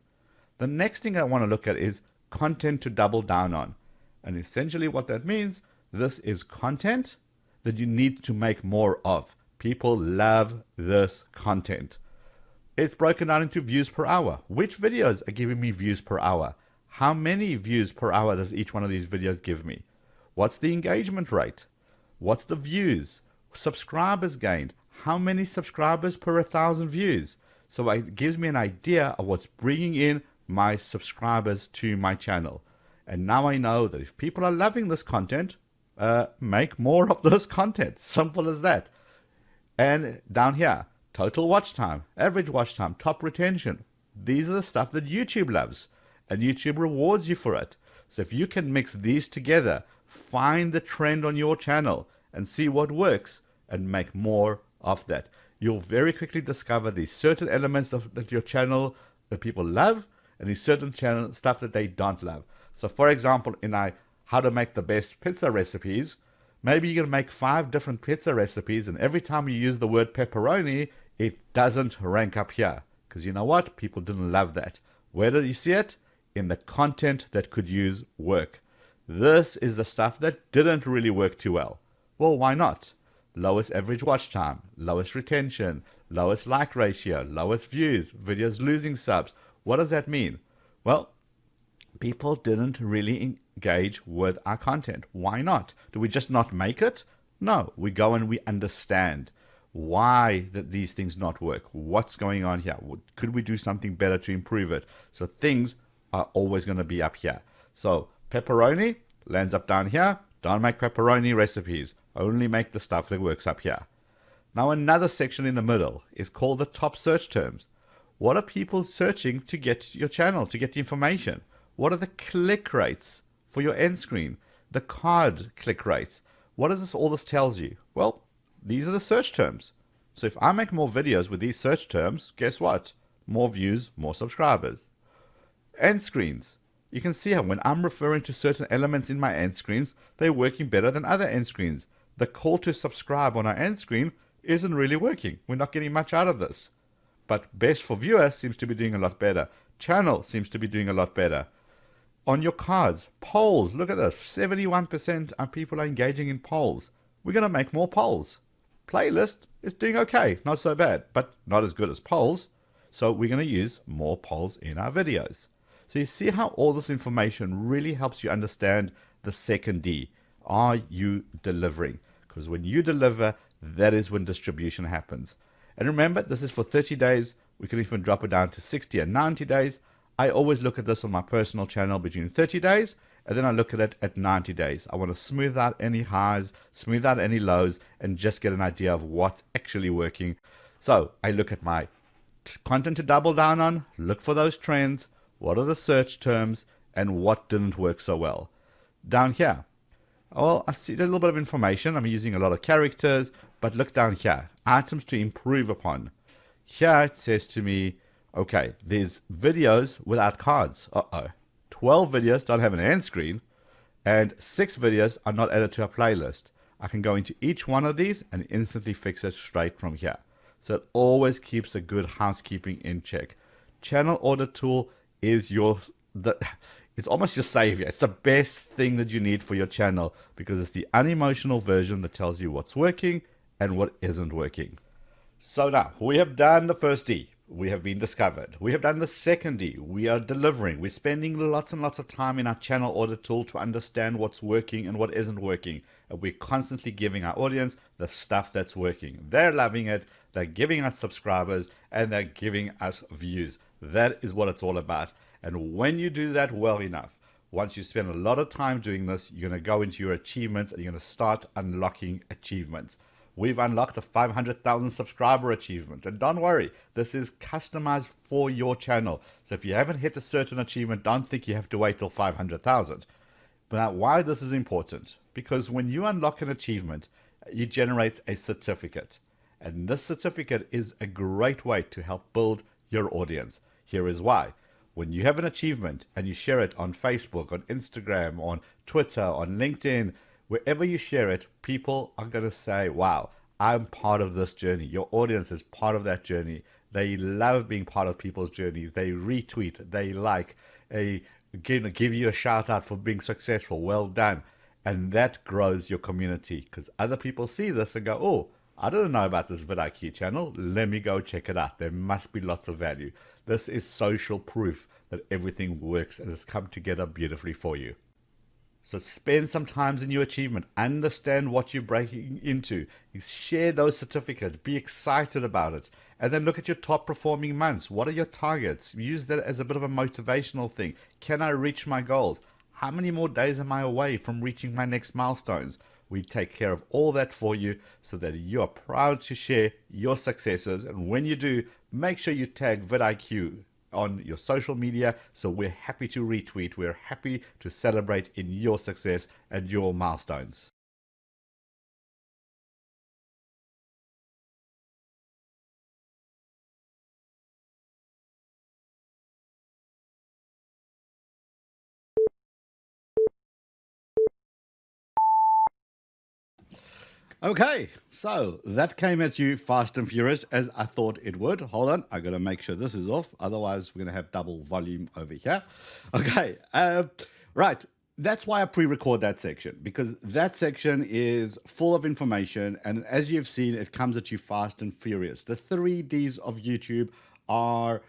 The next thing I want to look at is content to double down on. And essentially what that means, this is content that you need to make more of. People love this content. It's broken down into views per hour. Which videos are giving me views per hour? How many views per hour does each one of these videos give me? What's the engagement rate? What's the views? Subscribers gained. How many subscribers per 1,000 views? So it gives me an idea of what's bringing in my subscribers to my channel. And now I know that if people are loving this content, make more of this content. Simple as that. And down here, total watch time, average watch time, top retention. These are the stuff that YouTube loves. And YouTube rewards you for it. So if you can mix these together, find the trend on your channel and see what works and make more of that, you'll very quickly discover these certain elements that your channel that people love and these certain channel stuff that they don't love. So for example, in how to make the best pizza recipes, maybe you're going to make 5 different pizza recipes, and every time you use the word pepperoni, it doesn't rank up here. Because you know what? People didn't love that. Where do you see it? In the content that could use work. This is the stuff that didn't really work too well. Well, why not? Lowest average watch time, lowest retention, lowest like ratio, lowest views, videos losing subs. What does that mean? Well, people didn't really engage with our content. Why not? Do we just not make it? No, we go and we understand why that these things not work. What's going on here? Could we do something better to improve it? So things are always going to be up here. So pepperoni lands up down here. Don't make pepperoni recipes. Only make the stuff that works up here. Now another section in the middle is called the top search terms. What are people searching to get to your channel, to get the information? What are the click rates for your end screen? The card click rates. What does all this tells you? Well, these are the search terms. So if I make more videos with these search terms, guess what? More views, more subscribers. End screens. You can see how when I'm referring to certain elements in my end screens, they're working better than other end screens. The call to subscribe on our end screen isn't really working. We're not getting much out of this. But best for viewer seems to be doing a lot better. Channel seems to be doing a lot better. On your cards, polls, look at this. 71% of people are engaging in polls. We're going to make more polls. Playlist is doing okay. Not so bad, but not as good as polls. So we're going to use more polls in our videos. So you see how all this information really helps you understand the second D. Are you delivering? Because when you deliver, that is when distribution happens. And remember, this is for 30 days. We can even drop it down to 60 and 90 days. I always look at this on my personal channel between 30 days, and then I look at it at 90 days. I want to smooth out any highs, smooth out any lows, and just get an idea of what's actually working. So I look at my content to double down on, look for those trends, what are the search terms, and what didn't work so well. Down here, well, I see a little bit of information. I'm using a lot of characters, but look down here, items to improve upon. Here it says to me, okay, there's videos without cards. 12 videos don't have an end screen, and 6 videos are not added to a playlist. I can go into each one of these and instantly fix it straight from here. So it always keeps a good housekeeping in check. Channel audit tool is it's almost your savior. It's the best thing that you need for your channel because it's the unemotional version that tells you what's working and what isn't working. So now we have done the first D. We have been discovered. We have done the second D. We are delivering. We're spending lots and lots of time in our channel audit tool to understand what's working and what isn't working. And we're constantly giving our audience the stuff that's working. They're loving it. They're giving us subscribers and they're giving us views. That is what it's all about. And when you do that well enough, once you spend a lot of time doing this, you're going to go into your achievements and you're going to start unlocking achievements. We've unlocked the 500,000 subscriber achievement. And don't worry, this is customized for your channel. So if you haven't hit a certain achievement, don't think you have to wait till 500,000. But now, why this is important? Because when you unlock an achievement, it generates a certificate. And this certificate is a great way to help build your audience. Here is why. When you have an achievement and you share it on Facebook, on Instagram, on Twitter, on LinkedIn, wherever you share it, people are going to say, wow, I'm part of this journey. Your audience is part of that journey. They love being part of people's journeys. They retweet, they like, they give you a shout out for being successful. Well done. And that grows your community because other people see this and go, oh, I didn't know about this vidIQ channel. Let me go check it out. There must be lots of value. This is social proof that everything works and has come together beautifully for you. So spend some time in your achievement. Understand what you're breaking into. Share those certificates. Be excited about it. And then look at your top performing months. What are your targets? Use that as a bit of a motivational thing. Can I reach my goals? How many more days am I away from reaching my next milestones? We take care of all that for you so that you are proud to share your successes. And when you do, make sure you tag vidIQ on your social media, so we're happy to retweet, we're happy to celebrate in your success and your milestones. Okay, so that came at you fast and furious as I thought it would. Hold on, I got to make sure this is off. Otherwise, we're going to have double volume over here. Okay, right. That's why I pre-record that section, because that section is full of information. And as you've seen, it comes at you fast and furious. The 3Ds of YouTube are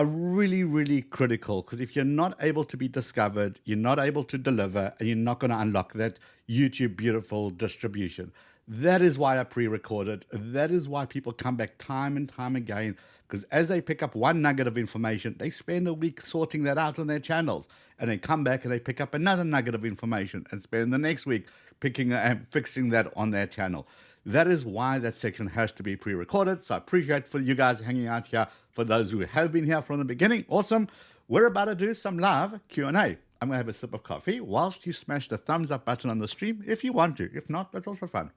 really, really critical, because if you're not able to be discovered, you're not able to deliver, and you're not going to unlock that YouTube beautiful distribution. That is why I pre-recorded. That is why people come back time and time again, because as they pick up one nugget of information, they spend a week sorting that out on their channels, and they come back and they pick up another nugget of information and spend the next week picking and fixing that on their channel. That is why that section has to be pre-recorded. So I appreciate for you guys hanging out here. For those who have been here from the beginning, awesome. We're about to do some live Q&A. I'm going to have a sip of coffee whilst you smash the thumbs up button on the stream if you want to. If not, that's also fun.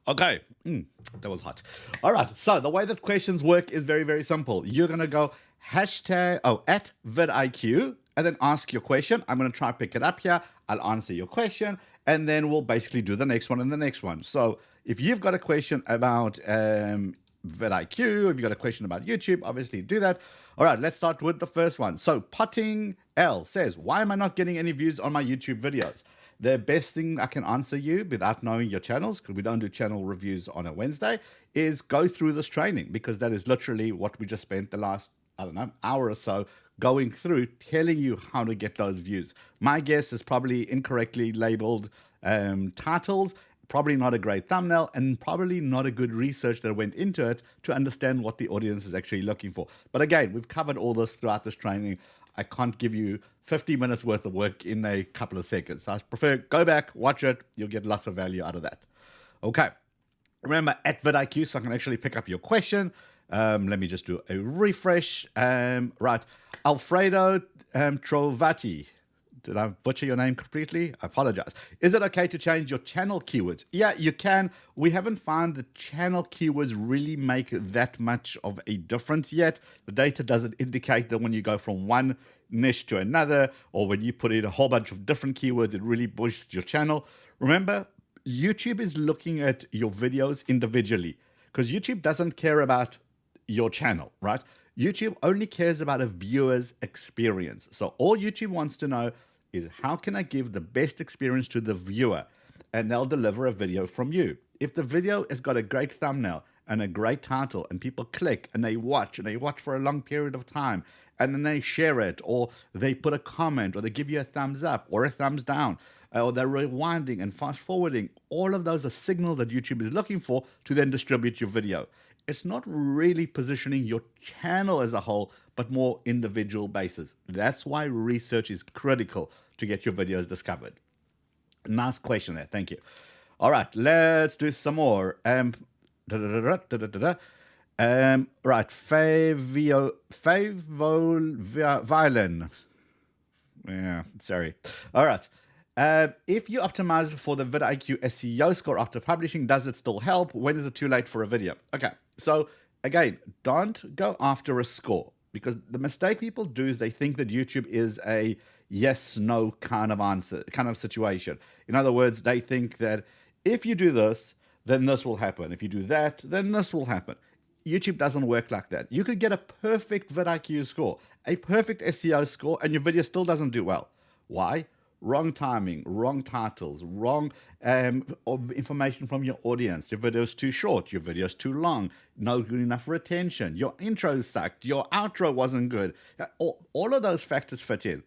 Okay, that was hot. All right, so the way that questions work is very, very simple. You're going to go hashtag, at vidIQ, and then ask your question. I'm going to try to pick it up here. I'll answer your question, and then we'll basically do the next one and the next one. So if you've got a question about vidIQ, if you've got a question about YouTube, obviously do that. All right, let's start with the first one. So Potting L says, why am I not getting any views on my YouTube videos? The best thing I can answer you without knowing your channels, because we don't do channel reviews on a Wednesday, is go through this training, because that is literally what we just spent the last, hour or so going through, telling you how to get those views. My guess is probably incorrectly labeled titles, probably not a great thumbnail, and probably not a good research that went into it to understand what the audience is actually looking for. But again, we've covered all this throughout this training. I can't give you 50 minutes worth of work in a couple of seconds. I prefer go back, watch it. You'll get lots of value out of that. Okay. Remember, at vidIQ, so I can actually pick up your question. Let me just do a refresh. Right. Alfredo Trovati. Did I butcher your name completely? I apologize. Is it okay to change your channel keywords? Yeah, you can. We haven't found the channel keywords really make that much of a difference yet. The data doesn't indicate that when you go from one niche to another, or when you put in a whole bunch of different keywords, it really boosts your channel. Remember, YouTube is looking at your videos individually because YouTube doesn't care about your channel, right? YouTube only cares about a viewer's experience. So all YouTube wants to know is how can I give the best experience to the viewer? And they'll deliver a video from you. If the video has got a great thumbnail and a great title and people click and they watch for a long period of time and then they share it or they put a comment or they give you a thumbs up or a thumbs down or they're rewinding and fast forwarding, all of those are signals that YouTube is looking for to then distribute your video. It's not really positioning your channel as a whole, but more individual basis. That's why research is critical to get your videos discovered. Nice question there. Thank you. All right, let's do some more. Right, Violin. Yeah, sorry. All right. If you optimize for the vidIQ SEO score after publishing, does it still help? When is it too late for a video? Okay, so again, don't go after a score because the mistake people do is they think that YouTube is a yes, no kind of answer, kind of situation. In other words, they think that if you do this, then this will happen. If you do that, then this will happen. YouTube doesn't work like that. You could get a perfect vidIQ score, a perfect SEO score, and your video still doesn't do well. Why? Wrong timing, wrong titles, wrong information from your audience. Your video's too short, your video's too long, no good enough retention, your intro sucked, your outro wasn't good. All of those factors fit in.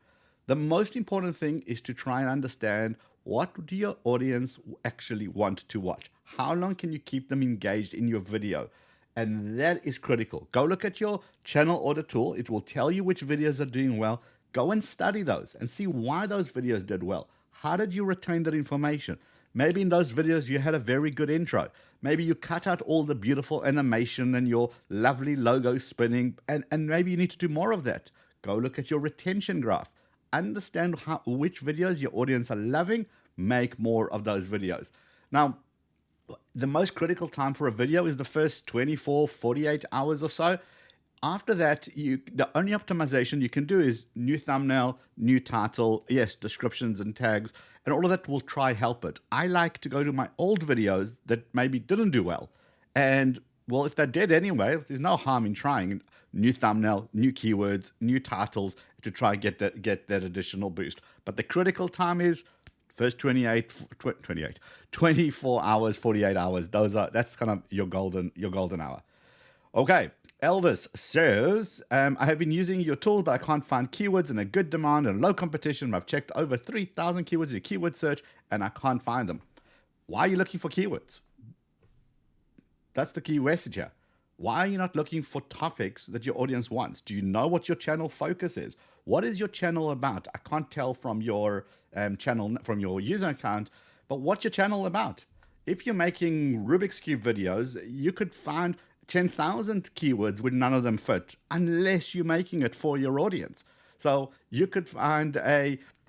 The most important thing is to try and understand what do your audience actually want to watch. How long can you keep them engaged in your video? And that is critical. Go look at your channel audit tool. It will tell you which videos are doing well. Go and study those and see why those videos did well. How did you retain that information? Maybe in those videos you had a very good intro. Maybe you cut out all the beautiful animation and your lovely logo spinning, and maybe you need to do more of that. Go look at your retention graph. Understand which videos your audience are loving. Make more of those videos. Now, the most critical time for a video is the first 24, 48 hours or so. After that, the only optimization you can do is new thumbnail, new title, yes, descriptions and tags, and all of that will try help it. I like to go to my old videos that maybe didn't do well. And, well, if they're dead anyway, there's no harm in trying new thumbnail, new keywords, new titles to try and get that additional boost. But the critical time is first 24 hours, 48 hours. That's kind of your golden hour. Okay. Elvis says, I have been using your tool, but I can't find keywords in a good demand and low competition. I've checked over 3,000 keywords in keyword search and I can't find them. Why are you looking for keywords? That's the key message here. Why are you not looking for topics that your audience wants? Do you know what your channel focus is? What is your channel about? I can't tell from your channel, from your user account, but what's your channel about? If you're making Rubik's Cube videos, you could find 10,000 keywords with none of them fit unless you're making it for your audience. So you could find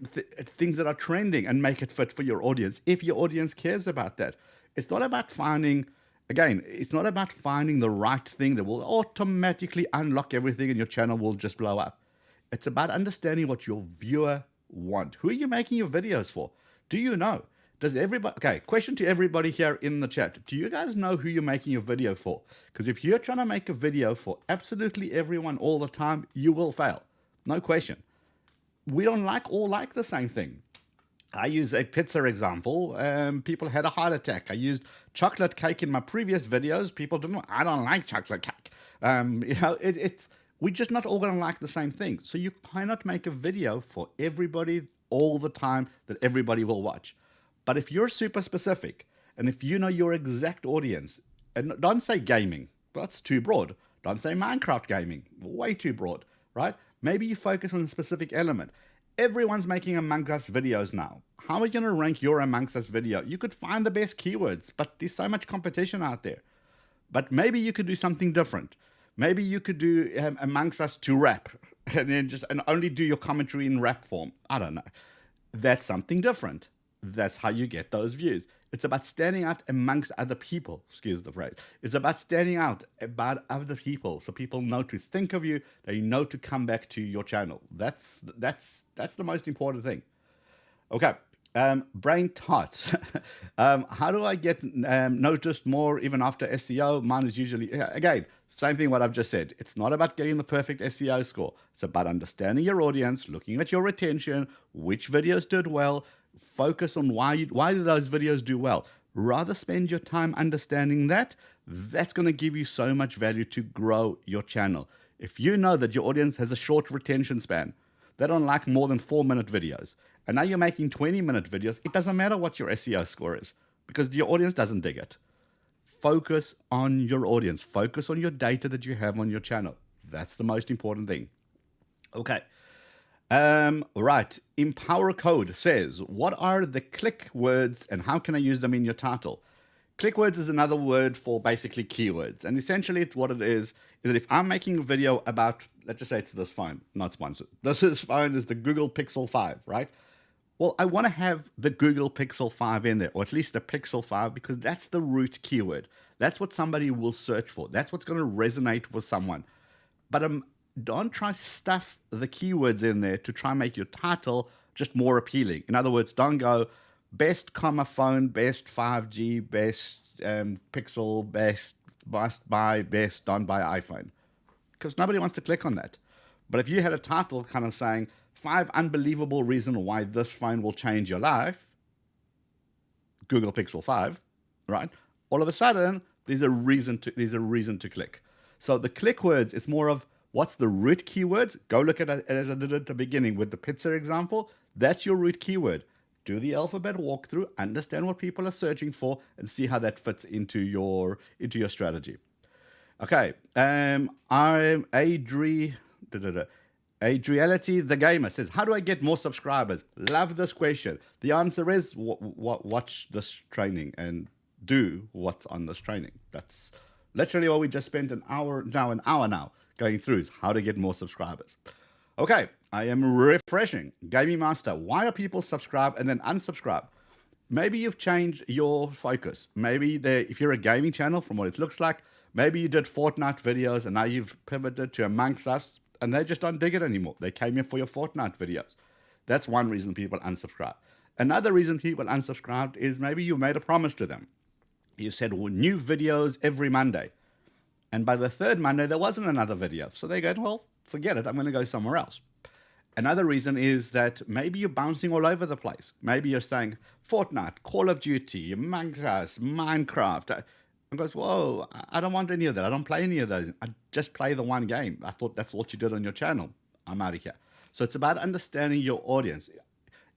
things that are trending and make it fit for your audience if your audience cares about that. It's not about finding, again, it's not about finding the right thing that will automatically unlock everything and your channel will just blow up. It's about understanding what your viewer wants. Who are you making your videos for? Do you know? Does everybody, okay, question to everybody here in the chat. Do you guys know who you're making your video for? Because if you're trying to make a video for absolutely everyone all the time, you will fail. No question. We don't all like the same thing. I use a pizza example. People had a heart attack. I used chocolate cake in my previous videos. People didn't, I don't like chocolate cake. We're just not all going to like the same thing. So you cannot make a video for everybody all the time that everybody will watch. But if you're super specific, and if you know your exact audience, and don't say gaming, that's too broad. Don't say Minecraft gaming, way too broad, right? Maybe you focus on a specific element. Everyone's making Among Us videos now. How are you going to rank your Among Us video? You could find the best keywords, but there's so much competition out there. But maybe you could do something different. Maybe you could do Amongst Us to rap and then and only do your commentary in rap form. I don't know. That's something different. That's how you get those views. It's about standing out amongst other people. Excuse the phrase. It's about standing out about other people, so people know to think of you. They know to come back to your channel. That's the most important thing. Okay. Brain Tot. How do I get noticed more even after SEO? Mine is usually, again, same thing what I've just said. It's not about getting the perfect SEO score. It's about understanding your audience, looking at your retention, which videos did well, focus on why do those videos do well. Rather spend your time understanding that. That's going to give you so much value to grow your channel. If you know that your audience has a short retention span, they don't like more than 4-minute videos, and now you're making 20-minute videos, it doesn't matter what your SEO score is because your audience doesn't dig it. Focus on your audience. Focus on your data that you have on your channel. That's the most important thing. Okay. Right. Empower Code says, what are the click words and how can I use them in your title? Click words is another word for basically keywords. And essentially it's what it is that if I'm making a video about, let's just say it's this phone, not sponsored. This phone is the Google Pixel 5, right? Well, I want to have the Google Pixel 5 in there, or at least the Pixel 5, because that's the root keyword. That's what somebody will search for. That's what's going to resonate with someone. But don't try to stuff the keywords in there to try and make your title just more appealing. In other words, don't go best phone, best 5G, best Pixel, best must buy, best don't buy iPhone. Because nobody wants to click on that. But if you had a title kind of saying 5 unbelievable reasons why this phone will change your life, Google Pixel 5, right? All of a sudden, there's a reason to click. So the click words, it's more of what's the root keywords. Go look at it as I did at the beginning with the pizza example. That's your root keyword. Do the alphabet walkthrough, understand what people are searching for, and see how that fits into your strategy. Okay, I'm Adriality the Gamer says, how do I get more subscribers? Love this question. The answer is watch this training and do what's on this training. That's literally what we just spent an hour now going through is how to get more subscribers. Okay, I am refreshing. Gaming Master, why are people subscribe and then unsubscribe? Maybe you've changed your focus. Maybe if you're a gaming channel, from what it looks like, maybe you did Fortnite videos and now you've pivoted to Amongst Us and they just don't dig it anymore. They came here for your Fortnite videos. That's one reason people unsubscribe. Another reason people unsubscribed is maybe you made a promise to them. You said, well, new videos every Monday. And by the third Monday, there wasn't another video. So they go, well, forget it. I'm going to go somewhere else. Another reason is that maybe you're bouncing all over the place. Maybe you're saying Fortnite, Call of Duty, Among Us, Minecraft. And goes, whoa, I don't want any of that. I don't play any of those. I just play the one game. I thought that's what you did on your channel. I'm out of here. So it's about understanding your audience.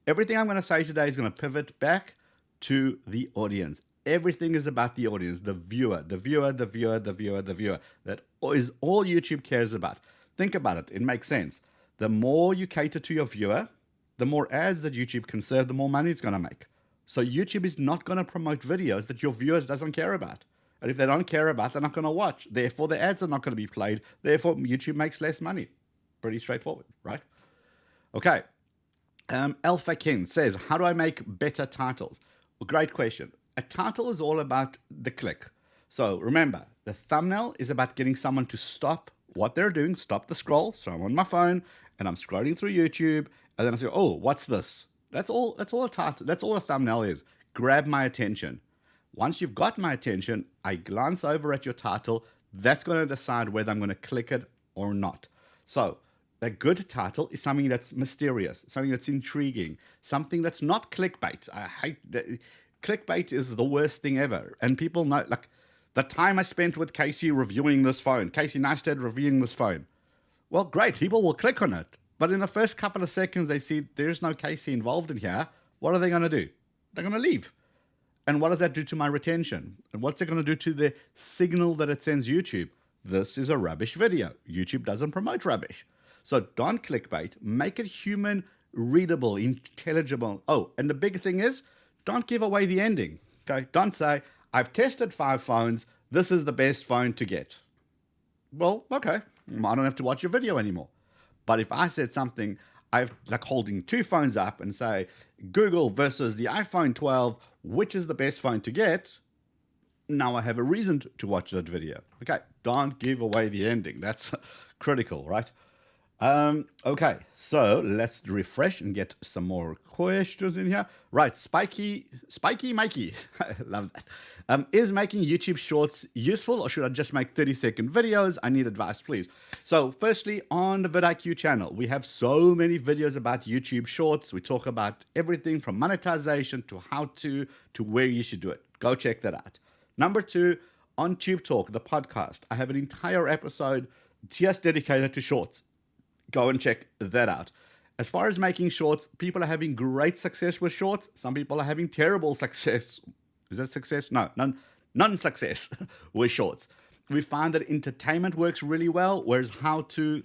Everything I'm going to say today is going to pivot back to the audience. Everything is about the audience, the viewer. That is all YouTube cares about. Think about it. It makes sense. The more you cater to your viewer, the more ads that YouTube can serve, the more money it's going to make. So YouTube is not going to promote videos that your viewers doesn't care about. And if they don't care about, they're not going to watch. Therefore, the ads are not going to be played. Therefore, YouTube makes less money. Pretty straightforward, right? Okay. Alpha King says, how do I make better titles? Well, great question. A title is all about the click. So remember, the thumbnail is about getting someone to stop what they're doing, stop the scroll. So I'm on my phone and I'm scrolling through YouTube, and then I say, oh, what's this? That's all a title. That's all a thumbnail is. Grab my attention. Once you've got my attention, I glance over at your title. That's going to decide whether I'm going to click it or not. So a good title is something that's mysterious, something that's intriguing, something that's not clickbait. I hate that. Clickbait is the worst thing ever. And people know, like, the time I spent with Casey reviewing this phone, Casey Neistat reviewing this phone. Well, great, people will click on it. But in the first couple of seconds, they see there's no Casey involved in here. What are they going to do? They're going to leave. And what does that do to my retention? And what's it going to do to the signal that it sends YouTube? This is a rubbish video. YouTube doesn't promote rubbish. So don't clickbait. Make it human, readable, intelligible. Oh, and the big thing is, don't give away the ending. Okay? Don't say, I've tested 5 phones. This is the best phone to get. well, okay, I don't have to watch your video anymore. But if I said something, I've like holding two phones up and say, Google versus the iPhone 12, which is the best phone to get? Now I have a reason to watch that video. Okay, don't give away the ending. That's critical, right? Okay, so let's refresh and get some more questions in here. Right, Spiky Mikey, I love that. Is making YouTube Shorts useful, or should I just make 30-second videos? I need advice, please. So firstly, on the vidIQ channel, we have so many videos about YouTube Shorts. We talk about everything from monetization to how to where you should do it. Go check that out. Number two, on Tube Talk, the podcast, I have an entire episode just dedicated to shorts. Go and check that out. As far as making shorts, people are having great success with shorts. Some people are having terrible success. Is that success? No, non-success with shorts. We find that entertainment works really well, whereas how to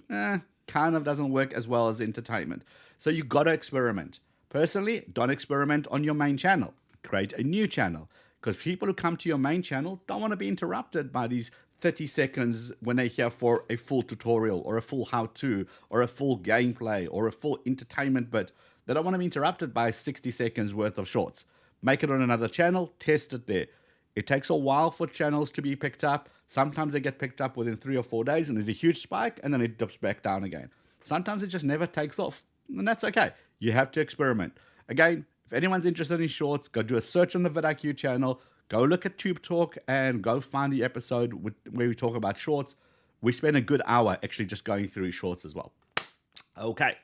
kind of doesn't work as well as entertainment. So you got to experiment. Personally, don't experiment on your main channel. Create a new channel, because people who come to your main channel don't want to be interrupted by these 30 seconds when they're here for a full tutorial or a full how-to or a full gameplay or a full entertainment bit. They don't want to be interrupted by 60 seconds worth of shorts. Make it on another channel, test it there. It takes a while for channels to be picked up. Sometimes they get picked up within 3 or 4 days and there's a huge spike and then it dips back down again. Sometimes it just never takes off, and that's okay. You have to experiment. Again, if anyone's interested in shorts, go do a search on the vidIQ channel. Go look at Tube Talk and go find the episode where we talk about shorts. We spend a good hour actually just going through shorts as well. Okay.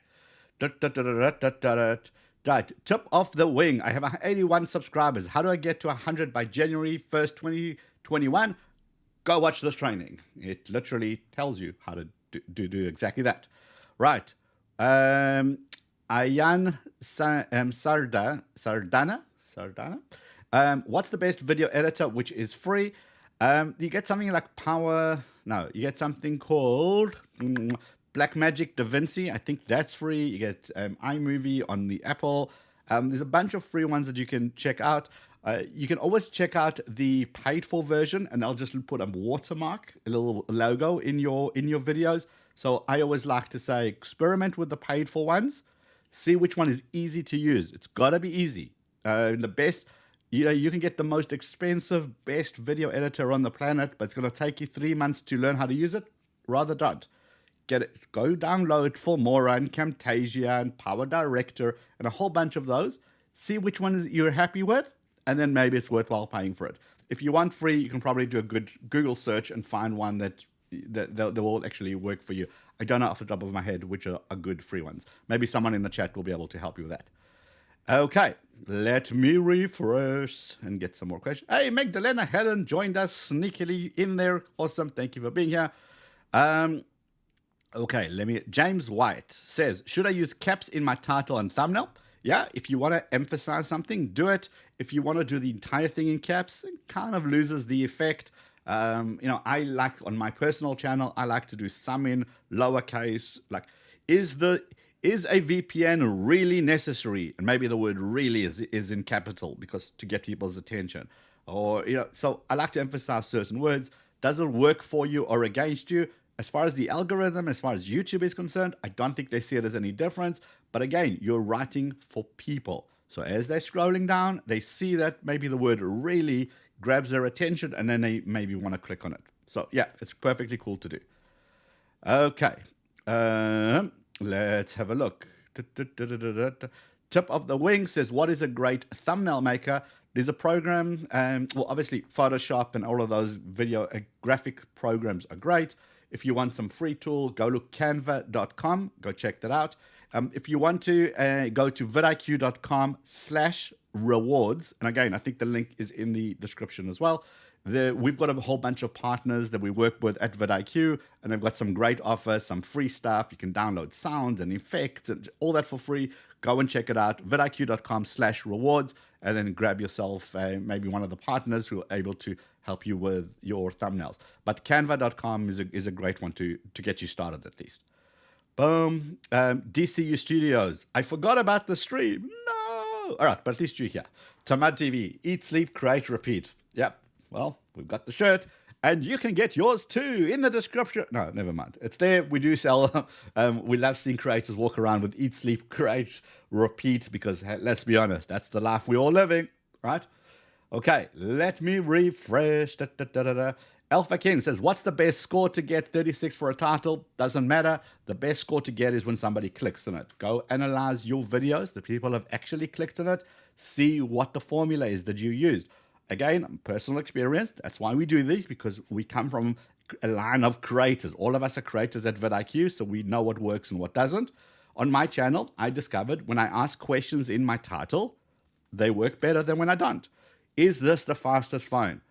Right. Tip off the wing. I have 81 subscribers. How do I get to 100 by January 1st, 2021? Go watch this training. It literally tells you how to do exactly that. Right. Ayan Sardana. What's the best video editor which is free? You get something like you get something called Blackmagic DaVinci. I think that's free. You get iMovie on the Apple. There's a bunch of free ones that you can check out. You can always check out the paid for version, and I'll just put a watermark, a little logo in your videos. So I always like to say, experiment with the paid for ones. See which one is easy to use. It's got to be easy. The best, you can get the most expensive, best video editor on the planet, but it's going to take you 3 months to learn how to use it. Rather don't. Get it. Go download Filmora and Camtasia and Power Director and a whole bunch of those. See which ones you're happy with, and then maybe it's worthwhile paying for it. If you want free, you can probably do a good Google search and find one that will actually work for you. I don't know off the top of my head which are good free ones. Maybe someone in the chat will be able to help you with that. Okay, let me refresh and get some more questions. Hey, Magdalena Helen joined us sneakily in there. Awesome, thank you for being here. Okay, James White says, should I use caps in my title and thumbnail? Yeah, if you want to emphasize something, do it. If you want to do the entire thing in caps, it kind of loses the effect. I like, on my personal channel, I like to do some in lowercase. Like, is a VPN really necessary? And maybe the word really is in capital because to get people's attention. Or, so I like to emphasize certain words. Does it work for you or against you? As far as the algorithm, as far as YouTube is concerned, I don't think they see it as any difference. But again, you're writing for people. So as they're scrolling down, they see that maybe the word really grabs their attention, and then they maybe want to click on it. So yeah, it's perfectly cool to do. Okay, let's have a look. Tip of the wing says, what is a great thumbnail maker? There's a program, well, obviously Photoshop and all of those video graphic programs are great. If you want some free tool, go look canva.com, go check that out. If you want to go to vidiq.com/rewards, and again, I think the link is in the description as well. We've got a whole bunch of partners that we work with at vidIQ, and they've got some great offers, some free stuff. You can download sound and effects and all that for free. Go and check it out, vidiq.com/rewards, and then grab yourself maybe one of the partners who are able to help you with your thumbnails. But canva.com is a great one to get you started at least. Boom. DCU Studios. I forgot about the stream. No. All right, but at least you're here. Tamad TV. Eat, sleep, create, repeat. Yep. Well, we've got the shirt. And you can get yours too in the description. No, never mind. It's there. We do sell. We love seeing creators walk around with eat, sleep, create, repeat, because let's be honest, that's the life we're all living, right? Okay, let me refresh. Alpha King says, what's the best score to get? 36 for a title. Doesn't matter. The best score to get is when somebody clicks on it. Go analyze your videos. The people have actually clicked on it. See what the formula is that you used. Again, personal experience. That's why we do these, because we come from a line of creators. All of us are creators at vidIQ, so we know what works and what doesn't. On my channel, I discovered when I ask questions in my title, they work better than when I don't. Is this the fastest phone?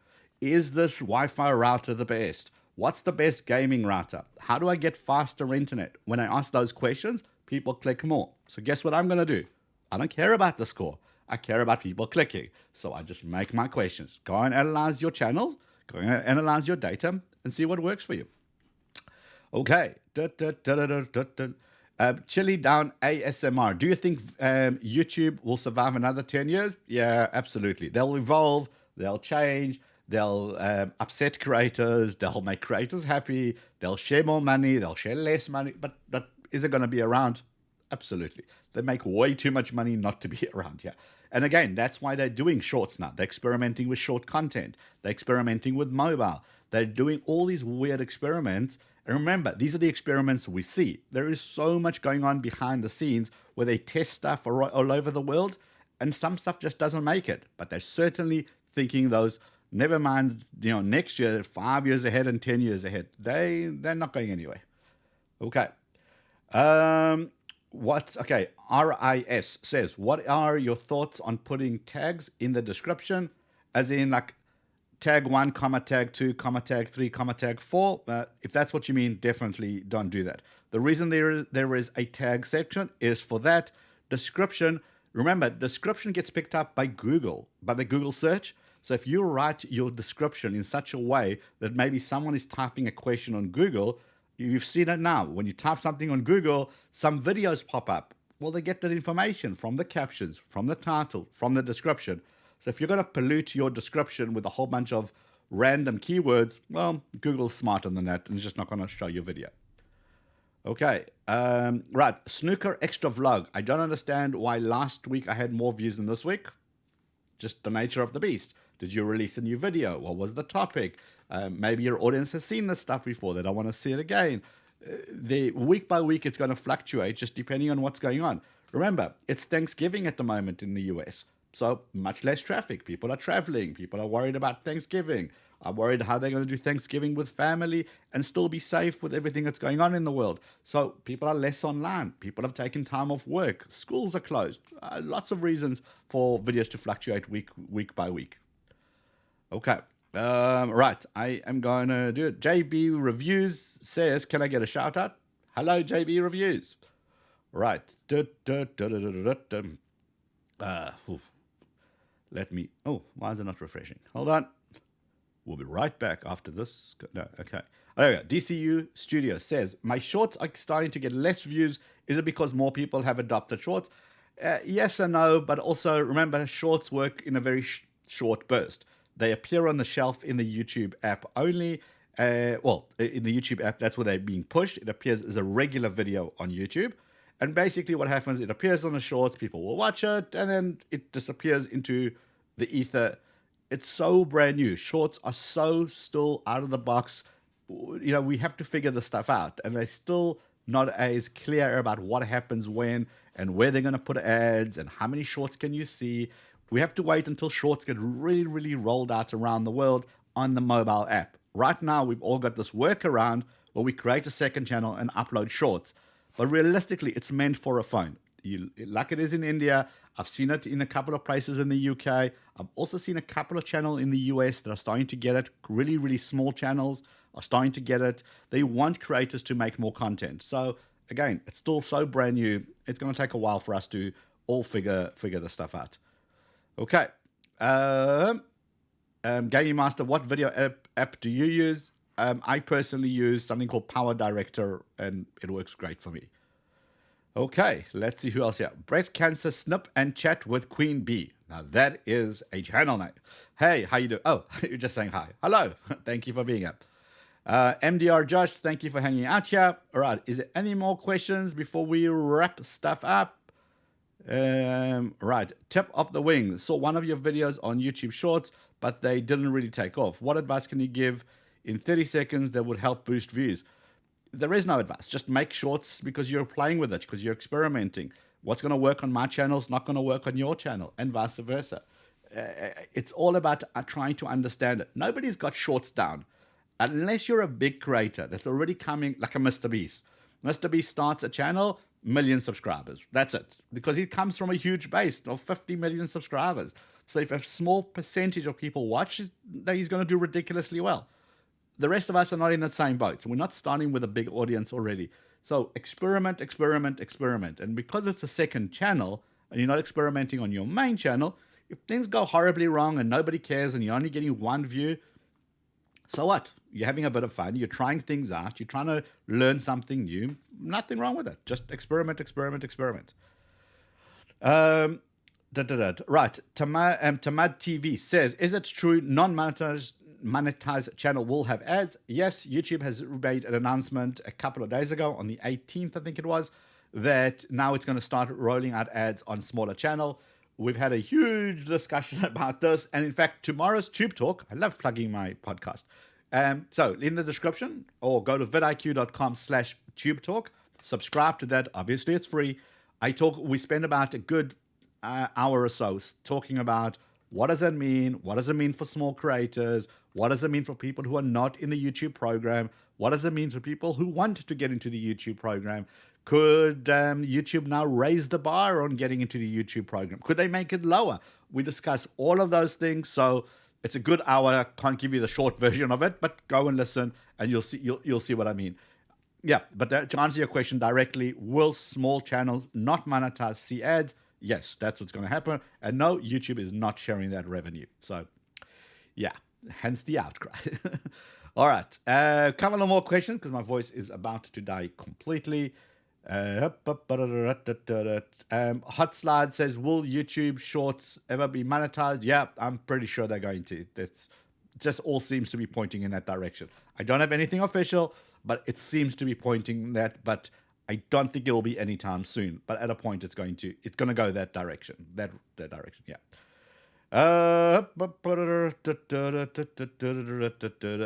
Is this Wi-Fi router the best? What's the best gaming router? How do I get faster internet? When I ask those questions, people click more. So guess what I'm going to do? I don't care about the score. I care about people clicking. So I just make my questions. Go and analyze your channel. Go and analyze your data and see what works for you. Okay. Chili Down ASMR. Do you think YouTube will survive another 10 years? Yeah, absolutely. They'll evolve. They'll change. They'll upset creators. They'll make creators happy. They'll share more money. They'll share less money. But is it going to be around? Absolutely. They make way too much money not to be around here. And again, that's why they're doing shorts now. They're experimenting with short content. They're experimenting with mobile. They're doing all these weird experiments. And remember, these are the experiments we see. There is so much going on behind the scenes where they test stuff all over the world, and some stuff just doesn't make it. But they're certainly thinking those, never mind, next year, 5 years ahead and 10 years ahead. They're not going anywhere. Okay. Okay, RIS says, what are your thoughts on putting tags in the description, as in like tag 1, comma, tag 2, comma, tag 3, comma, tag 4? If that's what you mean, definitely don't do that. The reason there is a tag section is for that. Description, remember, description gets picked up by Google, by the Google search. So if you write your description in such a way that maybe someone is typing a question on Google, you've seen it now. When you type something on Google, some videos pop up. Well, they get that information from the captions, from the title, from the description. So if you're going to pollute your description with a whole bunch of random keywords, well, Google's smarter than that, and it's just not going to show your video. Okay, right. Snooker Extra Vlog. I don't understand why last week I had more views than this week. Just the nature of the beast. Did you release a new video? What was the topic? Maybe your audience has seen this stuff before. They don't want to see it again. The week by week, it's going to fluctuate just depending on what's going on. Remember, it's Thanksgiving at the moment in the US. So much less traffic. People are traveling. People are worried about Thanksgiving. Are worried how they're going to do Thanksgiving with family and still be safe with everything that's going on in the world. So people are less online. People have taken time off work. Schools are closed. Lots of reasons for videos to fluctuate week by week. Okay. Right. I am going to do it. JB Reviews says, can I get a shout out? Hello, JB Reviews. Right. Let me, why is it not refreshing? Hold on. We'll be right back after this. No, okay. Oh, there we go. DCU Studio says, my shorts are starting to get less views. Is it because more people have adopted shorts? Yes and no, but also remember, shorts work in a very short burst. They appear on the shelf in the YouTube app only. Well, in the YouTube app, that's where they're being pushed. It appears as a regular video on YouTube. And basically what happens, it appears on the shorts, people will watch it, and then it disappears into the ether. It's so brand new. Shorts are so still out of the box. We have to figure this stuff out. And they're still not as clear about what happens when and where they're going to put ads and how many shorts can you see. We have to wait until shorts get really, really rolled out around the world on the mobile app. Right now, we've all got this workaround where we create a second channel and upload shorts. But realistically, it's meant for a phone. Like it is in India. I've seen it in a couple of places in the UK. I've also seen a couple of channels in the US that are starting to get it. Really, really small channels are starting to get it. They want creators to make more content. So again, it's still so brand new. It's going to take a while for us to all figure this stuff out. Okay. Gaming Master, what video app do you use? I personally use something called Power Director, and it works great for me. Okay, let's see who else here. Breast cancer snip and chat with Queen Bee. Now that is a channel name. Hey, how you doing? Oh, you're just saying hi. Hello. Thank you for being here. MDR Josh, thank you for hanging out here. All right. Is there any more questions before we wrap stuff up? Right. Tip of the wing. Saw one of your videos on YouTube Shorts, but they didn't really take off. What advice can you give in 30 seconds that would help boost views? There is no advice. Just make shorts because you're playing with it, because you're experimenting. What's going to work on my channel is not going to work on your channel, and vice versa. It's all about trying to understand it. Nobody's got shorts down. Unless you're a big creator that's already coming like a Mr. Beast. Mr. Beast starts a channel, million subscribers. That's it. Because he comes from a huge base of 50 million subscribers. So if a small percentage of people watch, he's going to do ridiculously well. The rest of us are not in that same boat. So we're not starting with a big audience already. So experiment, experiment, experiment. And because it's a second channel and you're not experimenting on your main channel, if things go horribly wrong and nobody cares and you're only getting one view, so what? You're having a bit of fun. You're trying things out. You're trying to learn something new. Nothing wrong with it. Just experiment, experiment, experiment. Right. Tamad TV says, is it true non-monetized channel will have ads? Yes, YouTube has made an announcement a couple of days ago on the 18th, I think it was, that now it's going to start rolling out ads on smaller channel. We've had a huge discussion about this. And in fact, tomorrow's Tube Talk, I love plugging my podcast. So in the description, or go to vidIQ.com/Tube Talk, subscribe to that. Obviously, it's free. We spend about a good hour or so talking about what does it mean? What does it mean for small creators? What does it mean for people who are not in the YouTube program? What does it mean for people who want to get into the YouTube program? Could YouTube now raise the bar on getting into the YouTube program? Could they make it lower? We discuss all of those things. So it's a good hour. I can't give you the short version of it, but go and listen and you'll see what I mean. Yeah, but to answer your question directly, will small channels not monetize see ads? Yes, that's what's going to happen. And no, YouTube is not sharing that revenue. So yeah, hence the outcry. All right, couple of more questions because my voice is about to die completely. Hot Slide says, will YouTube Shorts ever be monetized? Yeah, I'm pretty sure they're going to. That's just all seems to be pointing in that direction. I don't have anything official, but it seems to be pointing that, but I don't think it will be anytime soon. But at a point it's going to go that direction. That direction, yeah.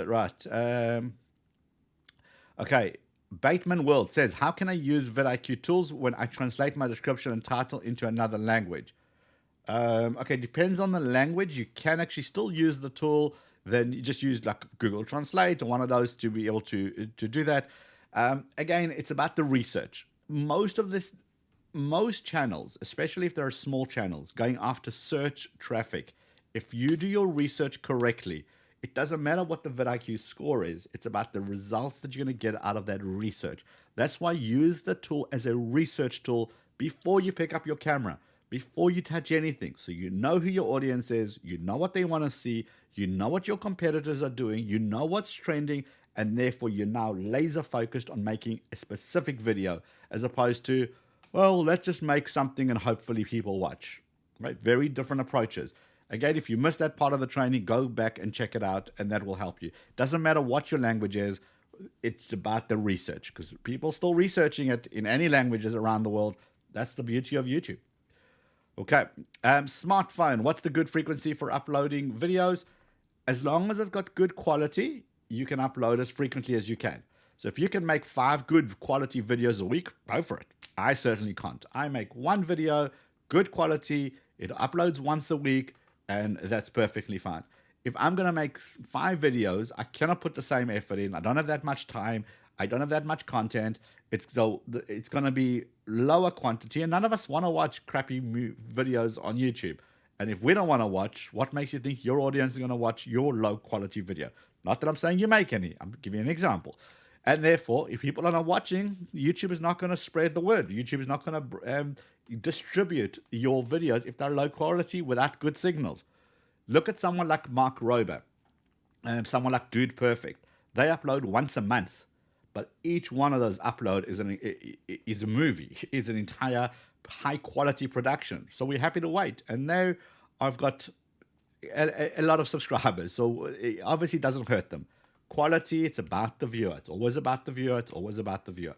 Right. Okay. Bateman World says, how can I use vidIQ tools when I translate my description and title into another language? Okay, depends on the language. You can actually still use the tool. Then you just use like Google Translate or one of those to be able to do that. Again, it's about the research. Most channels, especially if there are small channels, going after search traffic, if you do your research correctly, it doesn't matter what the vidIQ score is. It's about the results that you're going to get out of that research. That's why use the tool as a research tool before you pick up your camera, before you touch anything. So you know who your audience is, you know what they want to see, you know what your competitors are doing, you know what's trending, and therefore you're now laser focused on making a specific video as opposed to, well, let's just make something and hopefully people watch. Right? Very different approaches. Again, if you missed that part of the training, go back and check it out, and that will help you. Doesn't matter what your language is, it's about the research, because people are still researching it in any languages around the world. That's the beauty of YouTube. Okay, smartphone, what's the good frequency for uploading videos? As long as it's got good quality, you can upload as frequently as you can. So if you can make 5 good quality videos a week, go for it. I certainly can't. I make 1 video, good quality, it uploads once a week, and that's perfectly fine. If I'm going to make 5 videos, I cannot put the same effort in. I don't have that much time. I don't have that much content. It's going to be lower quantity, and none of us want to watch crappy videos on YouTube. And if we don't want to watch, what makes you think your audience is going to watch your low quality video? Not that I'm saying you make any. I'm giving you an example. And therefore, if people are not watching, YouTube is not going to spread the word. YouTube is not going to distribute your videos if they're low quality without good signals. Look at someone like Mark Rober and someone like Dude Perfect. They upload once a month, but each one of those upload is a movie, is an entire high quality production. So we're happy to wait. And now I've got a lot of subscribers, so it obviously doesn't hurt them. Quality, it's about the viewer. It's always about the viewer. It's always about the viewer.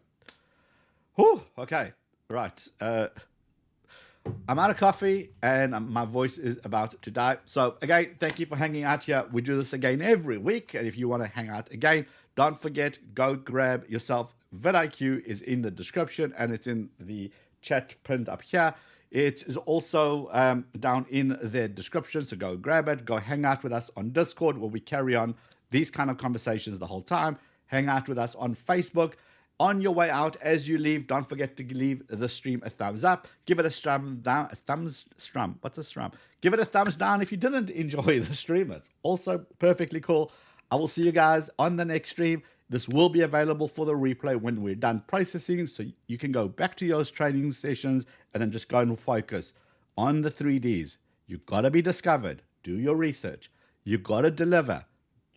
Whew, okay, right. I'm out of coffee and my voice is about to die. So again, thank you for hanging out here. We do this again every week. And if you want to hang out again, don't forget, go grab yourself. vidIQ is in the description and it's in the chat pinned up here. It is also down in the description. So go grab it. Go hang out with us on Discord where we carry on these kind of conversations the whole time. Hang out with us on Facebook. On your way out, as you leave, don't forget to leave the stream a thumbs up. Give it a strum down, What's a strum? Give it a thumbs down if you didn't enjoy the stream. It's also perfectly cool. I will see you guys on the next stream. This will be available for the replay when we're done processing, so you can go back to those training sessions and then just go and focus on the 3Ds. You've got to be discovered. Do your research. You've got to deliver.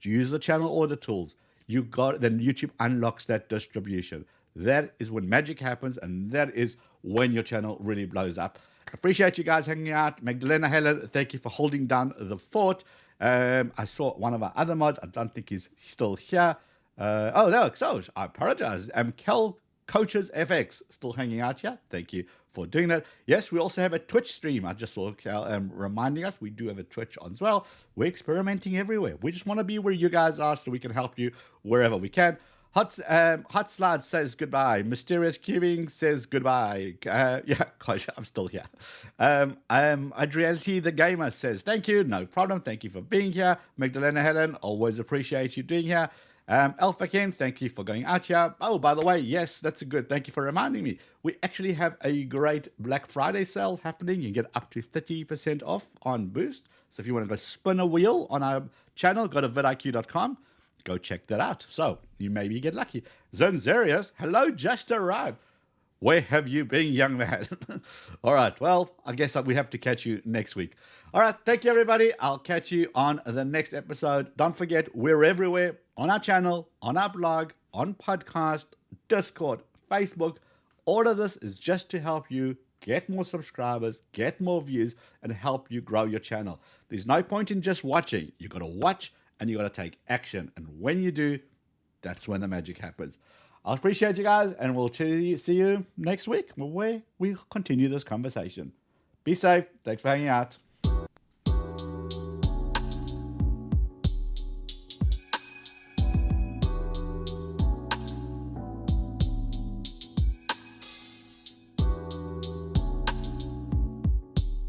Use the channel audit tools. Then YouTube unlocks that distribution. That is when magic happens, and that is when your channel really blows up. Appreciate you guys hanging out. Magdalena Helen, thank you for holding down the fort. I saw one of our other mods. I don't think he's still here. So I apologize. Kel Coaches FX still hanging out here. Thank you for doing that. Yes, we also have a Twitch stream. I just saw Cal reminding us we do have a Twitch on as well. We're experimenting everywhere. We just want to be where you guys are so we can help you wherever we can. Hot Slide says goodbye. Mysterious Cubing says goodbye. Yeah, gosh, I'm still here. Adriality the Gamer says thank you. No problem. Thank you for being here. Magdalena Helen, always appreciate you being here. Alpha Ken, thank you for going out here. Oh, by the way, yes, that's a good. Thank you for reminding me. We actually have a great Black Friday sale happening. You get up to 30% off on Boost. So if you want to go spin a wheel on our channel, go to vidIQ.com. Go check that out. So you maybe get lucky. Zonzerius, hello, just arrived. Where have you been, young man? All right. Well, I guess we have to catch you next week. All right. Thank you, everybody. I'll catch you on the next episode. Don't forget, we're everywhere on our channel, on our blog, on podcast, Discord, Facebook. All of this is just to help you get more subscribers, get more views, and help you grow your channel. There's no point in just watching. You got to watch and you got to take action. And when you do, that's when the magic happens. I appreciate you guys, and we'll see you next week where we'll continue this conversation. Be safe. Thanks for hanging out.